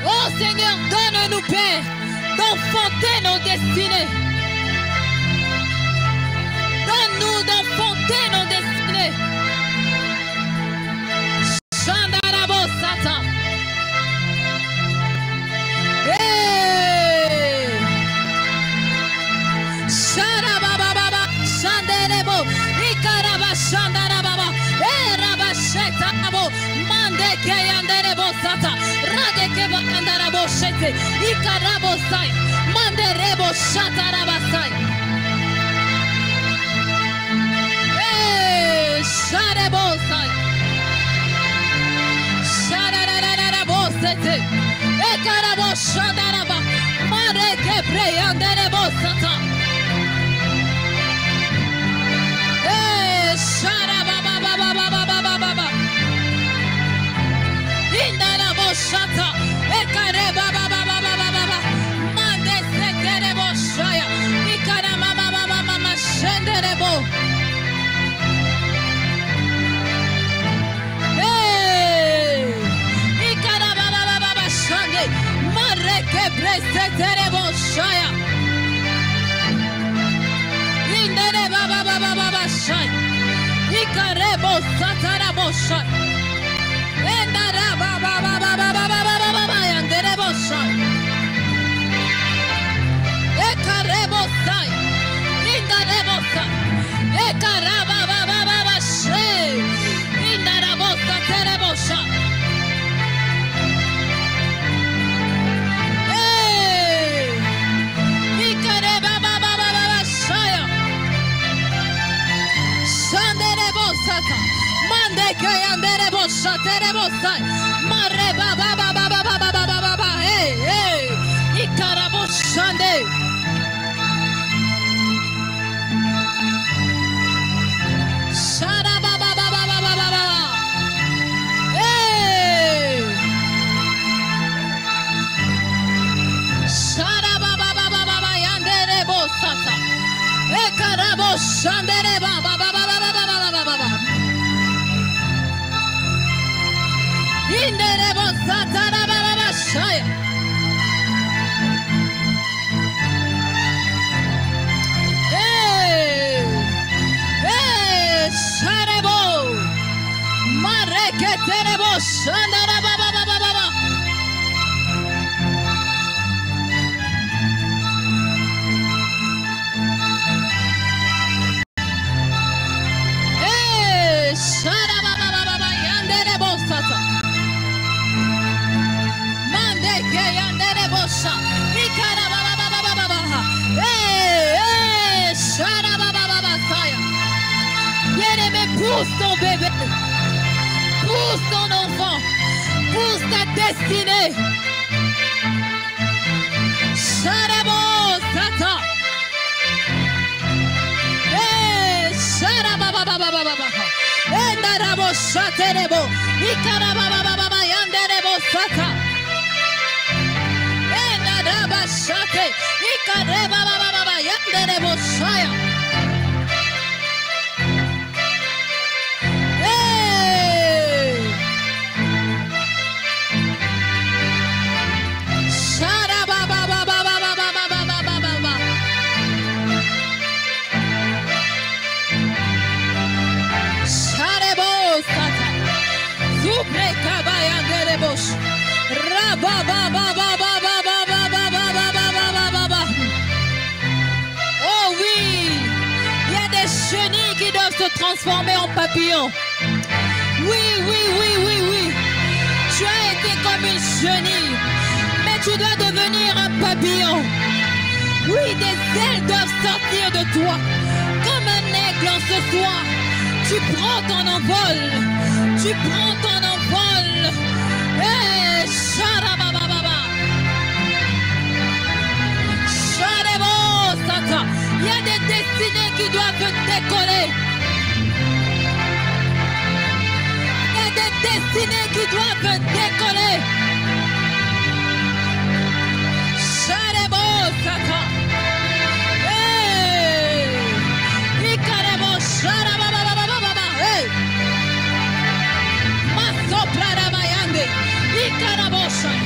oh Seigneur, donne-nous, Père, d'enfanter nos destinées. Donne-nous d'enfanter nos destinées. Mare que preyandere bosata. Shara baba baba baba baba baba. Indara boshata. Ekare baba baba baba baba. Mande setere boshaya. Ikara mama mama mama shendere bo. Ikara baba baba baba shande. Mare que presetere boshaya. Indere baba baba baba shaya. Ikarebo satara boshai. Endara baba baba baba baba baba yandere boshai. Ekarebo sai. Indarebo sai. Ekaraba baba baba shei. Indara bosa tere boshai. Ikareba baba baba shaya. Shandere bosata, mande que andere bosatere bosai, mare baba baba baba baba baba, hey, ikarabo shande. Shara baba baba baba baba, hey, shara baba baba baba yandere bosata, ekarabo shandere baba baba. Inderebo satara baba shaya. Sharebo. Mareke terebo shandara baba baba baba. Shara baba baba yanderebo sata. Bien-aimé, pousse ton bébé, pousse ton enfant, pousse ta destinée. Sharabo Sata. Sharababababababa. Endarabo Shaterebo. Ikarababababa Yanderebo Sata. Shate, Ikareba baba yanderebo shaya. Shara baba baba baba baba baba baba. Sharebo sata. Super kabaya yanderebo. Raba baba baba baba. Chenilles qui doivent se transformer en papillons. Oui. Tu as été comme une chenille, mais tu dois devenir un papillon. Oui, des ailes doivent sortir de toi. Comme un aigle en ce soir, tu prends ton envol. Tu prends ton envol. Sharabababa. Sharebo Sata. Il y a des destinées qui doivent décoller. Il y a des destinées qui doivent décoller. Sharebo Sata. Ikarebo Sharababababa. Masoplara Mayande. Ikarebo Shan.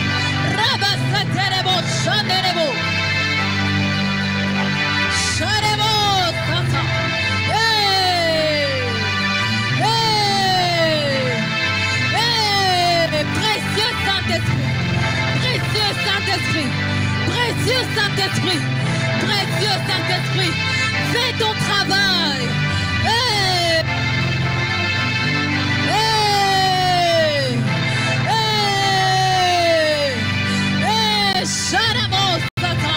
Rabasaterebo Shanderebo. Sharebo Sata. Précieux Saint-Esprit, précieux Saint-Esprit, précieux Saint-Esprit, précieux Saint-Esprit, fais ton travail. Sharebo Sata.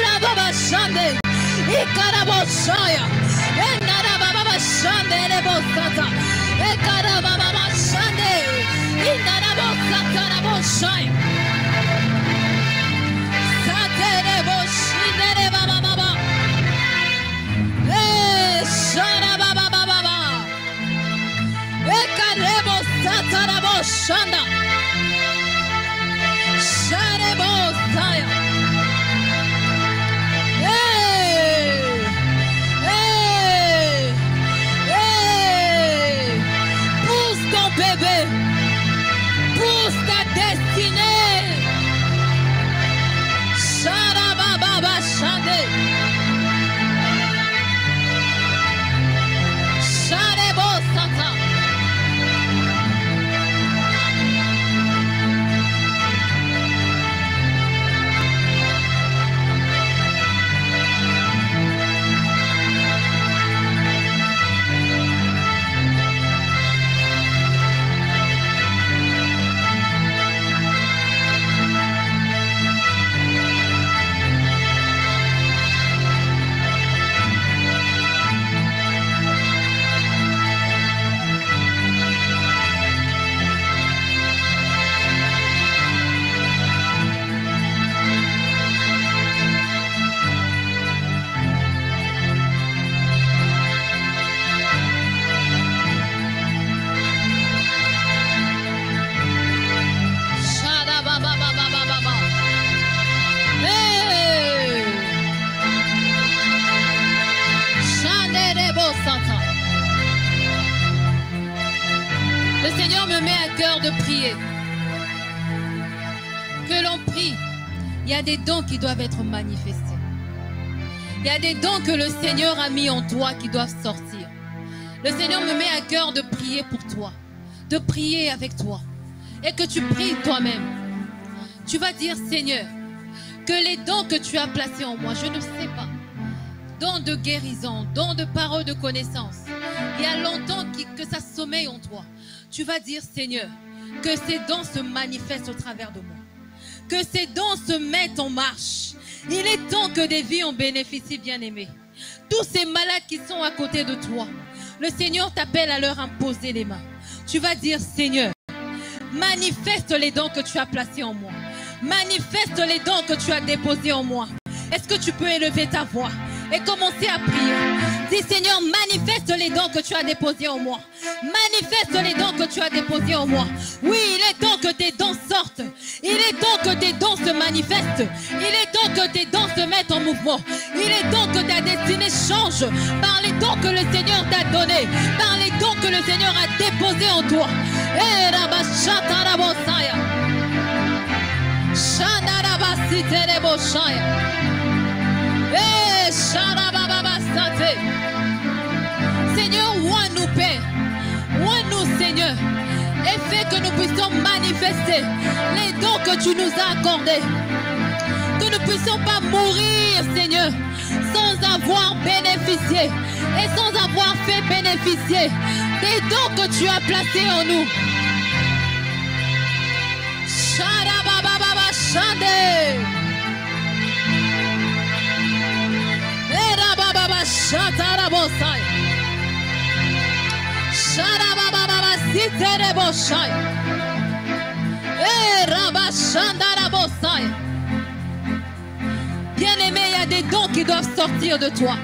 Rababa Shande. Ikaraboshaya, Enarababa Shande, Rebosata, Ekarababa Shande, Inarabosata, Raboshaya. Shanda. Sharebosaya. Hey! Hey! Hey! Pousse ton bébé. Pousse ta destinée. Sharababa Shande. Sharebosata. Le Seigneur me met à cœur de prier. Que l'on prie, il y a des dons qui doivent être manifestés. Il y a des dons que le Seigneur a mis en toi qui doivent sortir. Le Seigneur me met à cœur de prier pour toi, de prier avec toi. Et que tu pries toi-même. Tu vas dire, Seigneur, que les dons que tu as placés en moi, je ne sais pas, dons de guérison, dons de parole de connaissance, il y a longtemps que ça sommeille en toi. Tu vas dire, Seigneur, que ces dons se manifestent au travers de moi. Que ces dons se mettent en marche. Il est temps que des vies en bénéficient, bien-aimés. Tous ces malades qui sont à côté de toi, le Seigneur t'appelle à leur imposer les mains. Tu vas dire, Seigneur, manifeste les dons que tu as placés en moi. Manifeste les dons que tu as déposés en moi. Est-ce que tu peux élever ta voix et commencer à prier? Dis, Seigneur, manifeste les dons que tu as déposés en moi. Manifeste les dons que tu as déposés en moi. Oui, il est temps que tes dons sortent. Il est temps que tes dons se manifestent. Il est temps que tes dons se mettent en mouvement. Il est temps que ta destinée change par les dons que le Seigneur t'a donnés, par les dons que le Seigneur a déposés en toi. Seigneur, ouvre-nous, Père, ouvre-nous, Seigneur, et fais que nous puissions manifester les dons que tu nous as accordés. Que nous ne puissions pas mourir, Seigneur, sans avoir bénéficié et sans avoir fait bénéficier des dons que tu as placés en nous. Sharabababa Shande. Erabababa Shatarabosai. Sharabababa Siterebosai. Erabashandarabosai. Bien-aimé, il y a des dons qui doivent sortir de toi.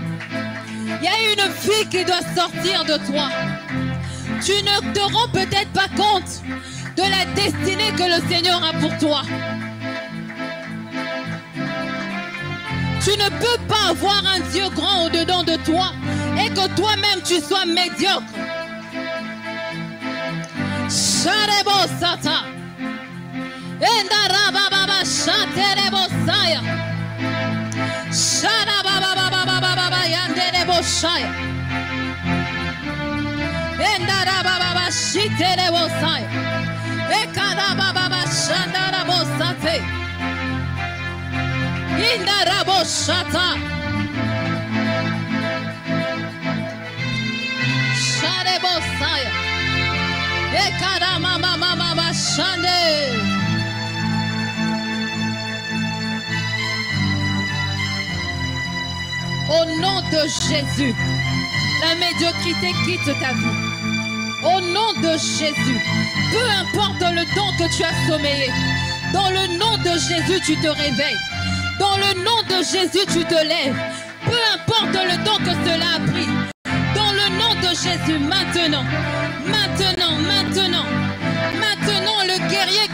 Il y a une vie qui doit sortir de toi. Tu ne te rends peut-être pas compte de la destinée que le Seigneur a pour toi. Tu ne peux pas avoir un Dieu grand au-dedans de toi et que toi-même tu sois médiocre. Sharebo Sata. Endarababa Shaterebo Saya. Sharababa Yanderebo Shaya. Endarababa Shiterebo Saya. Ekarababa Shandarabo Sate. Indarabo Shata. Sharebo Saya. Ekaramama Shande. Au nom de Jésus, la médiocrité quitte ta vie. Au nom de Jésus, peu importe le don que tu as sommeillé, dans le nom de Jésus, tu te réveilles. Dans le nom de Jésus, tu te lèves. Peu importe le don que cela a pris. Dans le nom de Jésus, maintenant,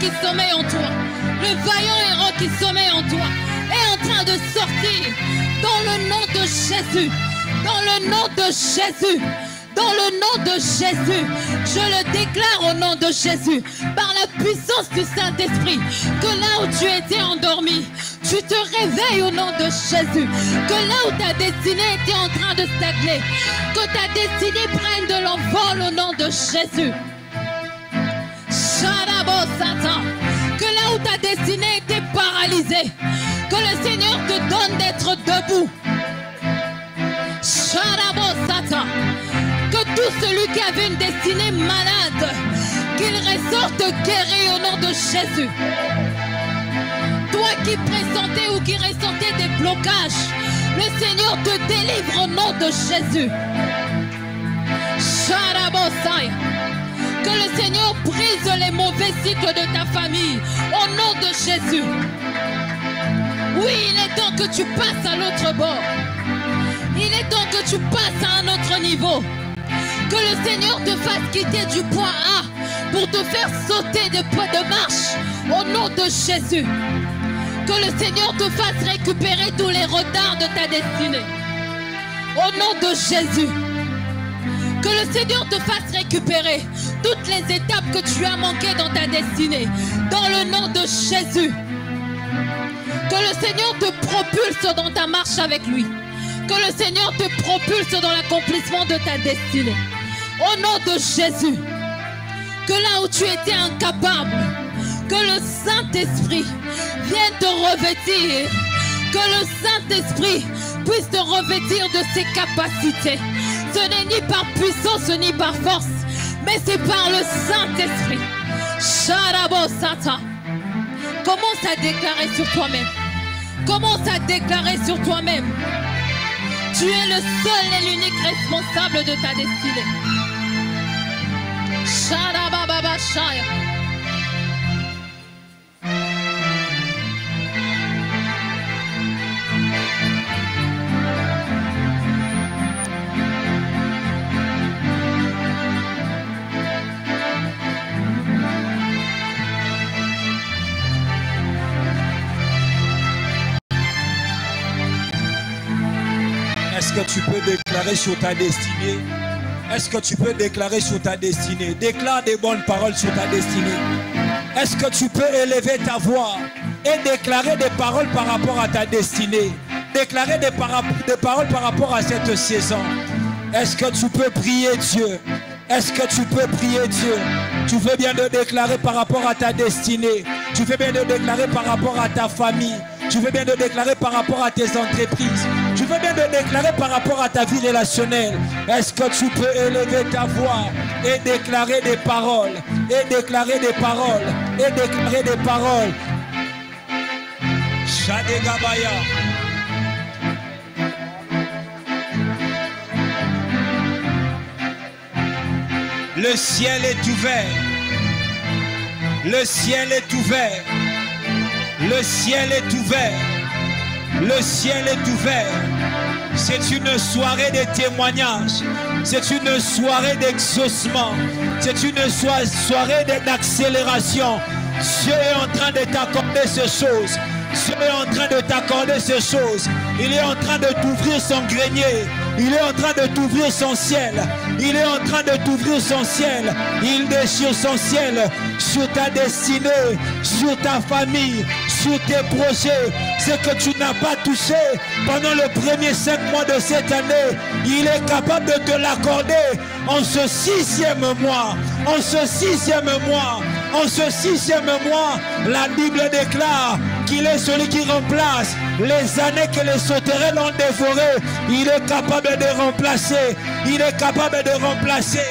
qui sommeille en toi, le vaillant héros qui sommeille en toi, est en train de sortir dans le nom de Jésus. Dans le nom de Jésus. Dans le nom de Jésus, je le déclare au nom de Jésus, par la puissance du Saint-Esprit, que là où tu étais endormi, tu te réveilles au nom de Jésus, que là où ta destinée était en train de stagner, que ta destinée prenne de l'envol au nom de Jésus. Sharabo Satan, que là où ta destinée était paralysée, que le Seigneur te donne d'être debout. Sharabo Satan. Que tout celui qui avait une destinée malade, qu'il ressorte guéri au nom de Jésus. Toi qui pressentais ou qui ressentais des blocages, le Seigneur te délivre au nom de Jésus. Sharabosai. Que le Seigneur brise les mauvais cycles de ta famille au nom de Jésus. Oui, il est temps que tu passes à l'autre bord. Il est temps que tu passes à un autre niveau. Que le Seigneur te fasse quitter du point A pour te faire sauter de marche au nom de Jésus. Que le Seigneur te fasse récupérer tous les retards de ta destinée au nom de Jésus. Que le Seigneur te fasse récupérer toutes les étapes que tu as manquées dans ta destinée dans le nom de Jésus. Que le Seigneur te propulse dans ta marche avec lui. Que le Seigneur te propulse dans l'accomplissement de ta destinée. Au nom de Jésus, que là où tu étais incapable, que le Saint-Esprit vienne te revêtir, que le Saint-Esprit puisse te revêtir de ses capacités. Ce n'est ni par puissance ni par force, mais c'est par le Saint-Esprit. Sharabo Satan. Commence à déclarer sur toi-même. Commence à déclarer sur toi-même. Tu es le seul et l'unique responsable de ta destinée. Sharababa Shaya. Est-ce que tu peux déclarer sur ta destinée? Est-ce que tu peux déclarer sur ta destinée? Déclare des bonnes paroles sur ta destinée. Est-ce que tu peux élever ta voix et déclarer des paroles par rapport à ta destinée? Déclarer des paroles par rapport à cette saison. Est-ce que tu peux prier Dieu? Est-ce que tu peux prier Dieu? Tu fais bien de déclarer par rapport à ta destinée. Tu fais bien de déclarer par rapport à ta famille. Tu fais bien de déclarer par rapport à tes entreprises. Tu fais bien de déclarer par rapport à ta vie relationnelle. Est-ce que tu peux élever ta voix et déclarer des paroles? Et déclarer des paroles. Et déclarer des paroles. Shadegabaya. Le ciel est ouvert. Le ciel est ouvert. Le ciel est ouvert. Le ciel est ouvert. C'est une soirée de témoignages. C'est une soirée d'exaucement. C'est une soirée d'accélération. Dieu est en train de t'accorder ces choses. Dieu est en train de t'accorder ces choses. Il est en train de t'ouvrir son grenier. Il est en train de t'ouvrir son ciel. Il est en train de t'ouvrir son ciel. Il déchire son ciel sur ta destinée, sur ta famille, sur tes projets. Ce que tu n'as pas touché pendant le premier 5 mois de cette année, il est capable de te l'accorder en ce 6e mois. En ce 6e mois. En ce 6e mois, la Bible déclare qu'il est celui qui remplace les années que les sauterelles ont dévorées. Il est capable de remplacer. Il est capable de remplacer.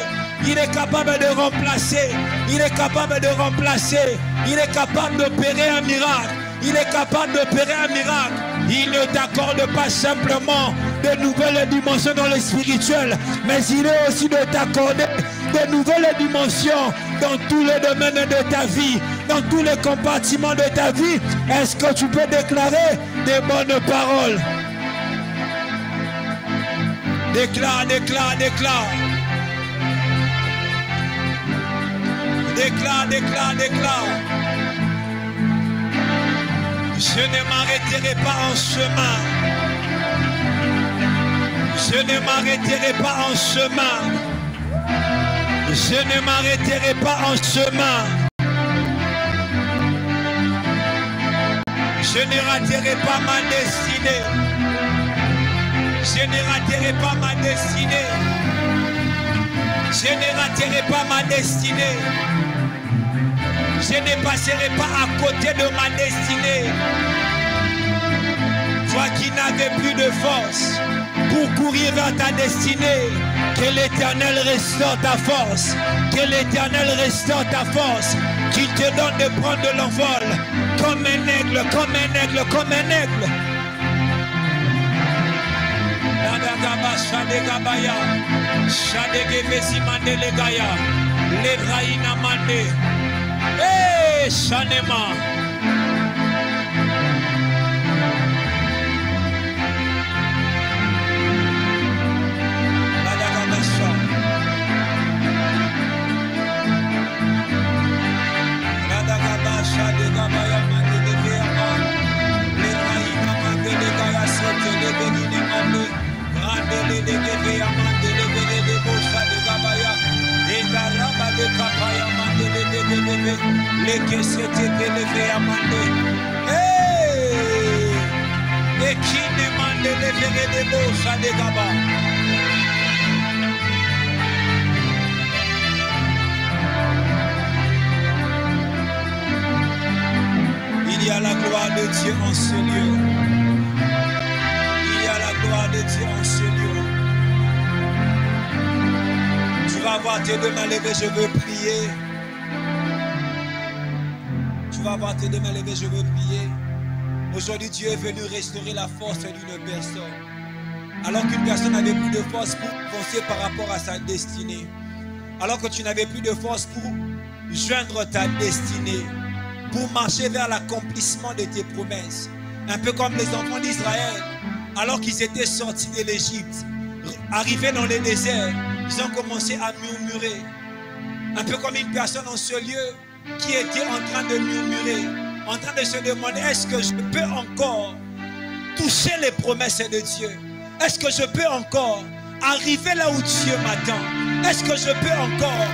Il est capable de remplacer. Il est capable de remplacer. Il est capable d'opérer un miracle. Il est capable d'opérer un miracle. Il ne t'accorde pas simplement de nouvelles dimensions dans le spirituel, mais il est aussi de t'accorder de nouvelles dimensions dans tous les domaines de ta vie, dans tous les compartiments de ta vie. Est-ce que tu peux déclarer des bonnes paroles? Déclare, déclare, déclare. Déclare, déclare, déclare. Je ne m'arrêterai pas en chemin. Je ne m'arrêterai pas en chemin. Je ne m'arrêterai pas en chemin. Je ne raterai pas ma destinée. Je ne raterai pas ma destinée. Je ne raterai pas ma destinée. Je ne passerai pas à côté de ma destinée. Toi qui n'avais plus de force pour courir vers ta destinée, que l'Éternel restaure ta force. Que l'Éternel restaure ta force. Qu'il te donne de prendre de l'envol comme un aigle, comme un aigle, comme un aigle. Hey, Shanema. Il y a la gloire de Dieu en ce lieu. Il y a la gloire de Dieu en ce lieu. Tu vas avoir tes deux mains levées, je veux prier. Tu vas avoir tes deux mains levées, je veux prier. Aujourd'hui, Dieu est venu restaurer la force d'une personne. Alors qu'une personne n'avait plus de force pour penser par rapport à sa destinée. Alors que tu n'avais plus de force pour joindre ta destinée. Pour marcher vers l'accomplissement de tes promesses. Un peu comme les enfants d'Israël, alors qu'ils étaient sortis de l'Égypte, arrivés dans le désert, ils ont commencé à murmurer. Un peu comme une personne en ce lieu qui était en train de murmurer, en train de se demander, est-ce que je peux encore toucher les promesses de Dieu? Est-ce que je peux encore arriver là où Dieu m'attend? Est-ce que je peux encore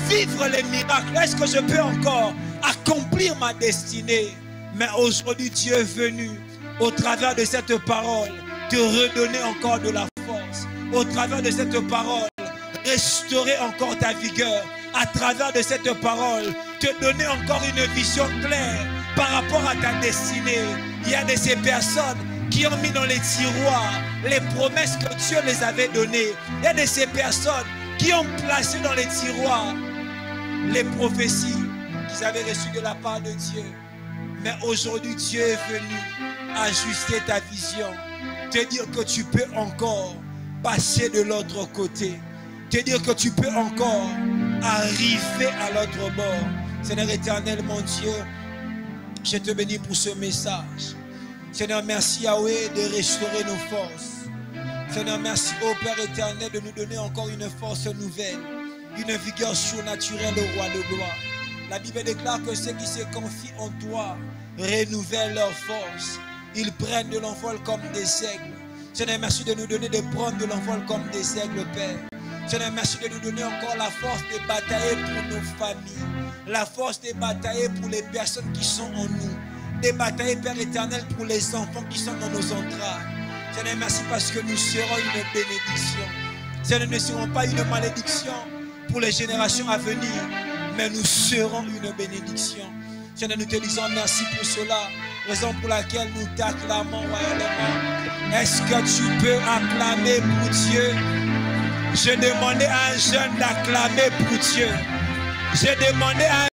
vivre les miracles? Est-ce que je peux encore accomplir ma destinée? Mais aujourd'hui, Dieu est venu au travers de cette parole te redonner encore de la force. Au travers de cette parole, restaurer encore ta vigueur. À travers de cette parole, te donner encore une vision claire par rapport à ta destinée. Il y a de ces personnes qui ont mis dans les tiroirs les promesses que Dieu les avait données. Il y a de ces personnes qui ont placé dans les tiroirs les prophéties qu'ils avaient reçues de la part de Dieu. Mais aujourd'hui, Dieu est venu ajuster ta vision. Te dire que tu peux encore passer de l'autre côté. Te dire que tu peux encore arriver à l'autre bord. Seigneur éternel, mon Dieu, je te bénis pour ce message. Seigneur, merci Yahweh de restaurer nos forces. Seigneur, merci au Père éternel de nous donner encore une force nouvelle, une vigueur surnaturelle au roi de gloire. La Bible déclare que ceux qui se confient en toi renouvellent leur force. Ils prennent de l'envol comme des aigles. Seigneur, merci de nous donner de prendre de l'envol comme des aigles, Père. Seigneur, merci de nous donner encore la force de batailler pour nos familles. La force de batailler pour les personnes qui sont en nous. De batailler, Père éternel, pour les enfants qui sont dans nos entrailles. Seigneur, merci parce que nous serons une bénédiction. Seigneur, nous ne serons pas une malédiction pour les générations à venir, mais nous serons une bénédiction. Seigneur, nous te disons merci pour cela, raison pour laquelle nous t'acclamons royalement. Est-ce que tu peux acclamer pour Dieu? Je demandais à un jeune d'acclamer pour Dieu. J'ai demandé à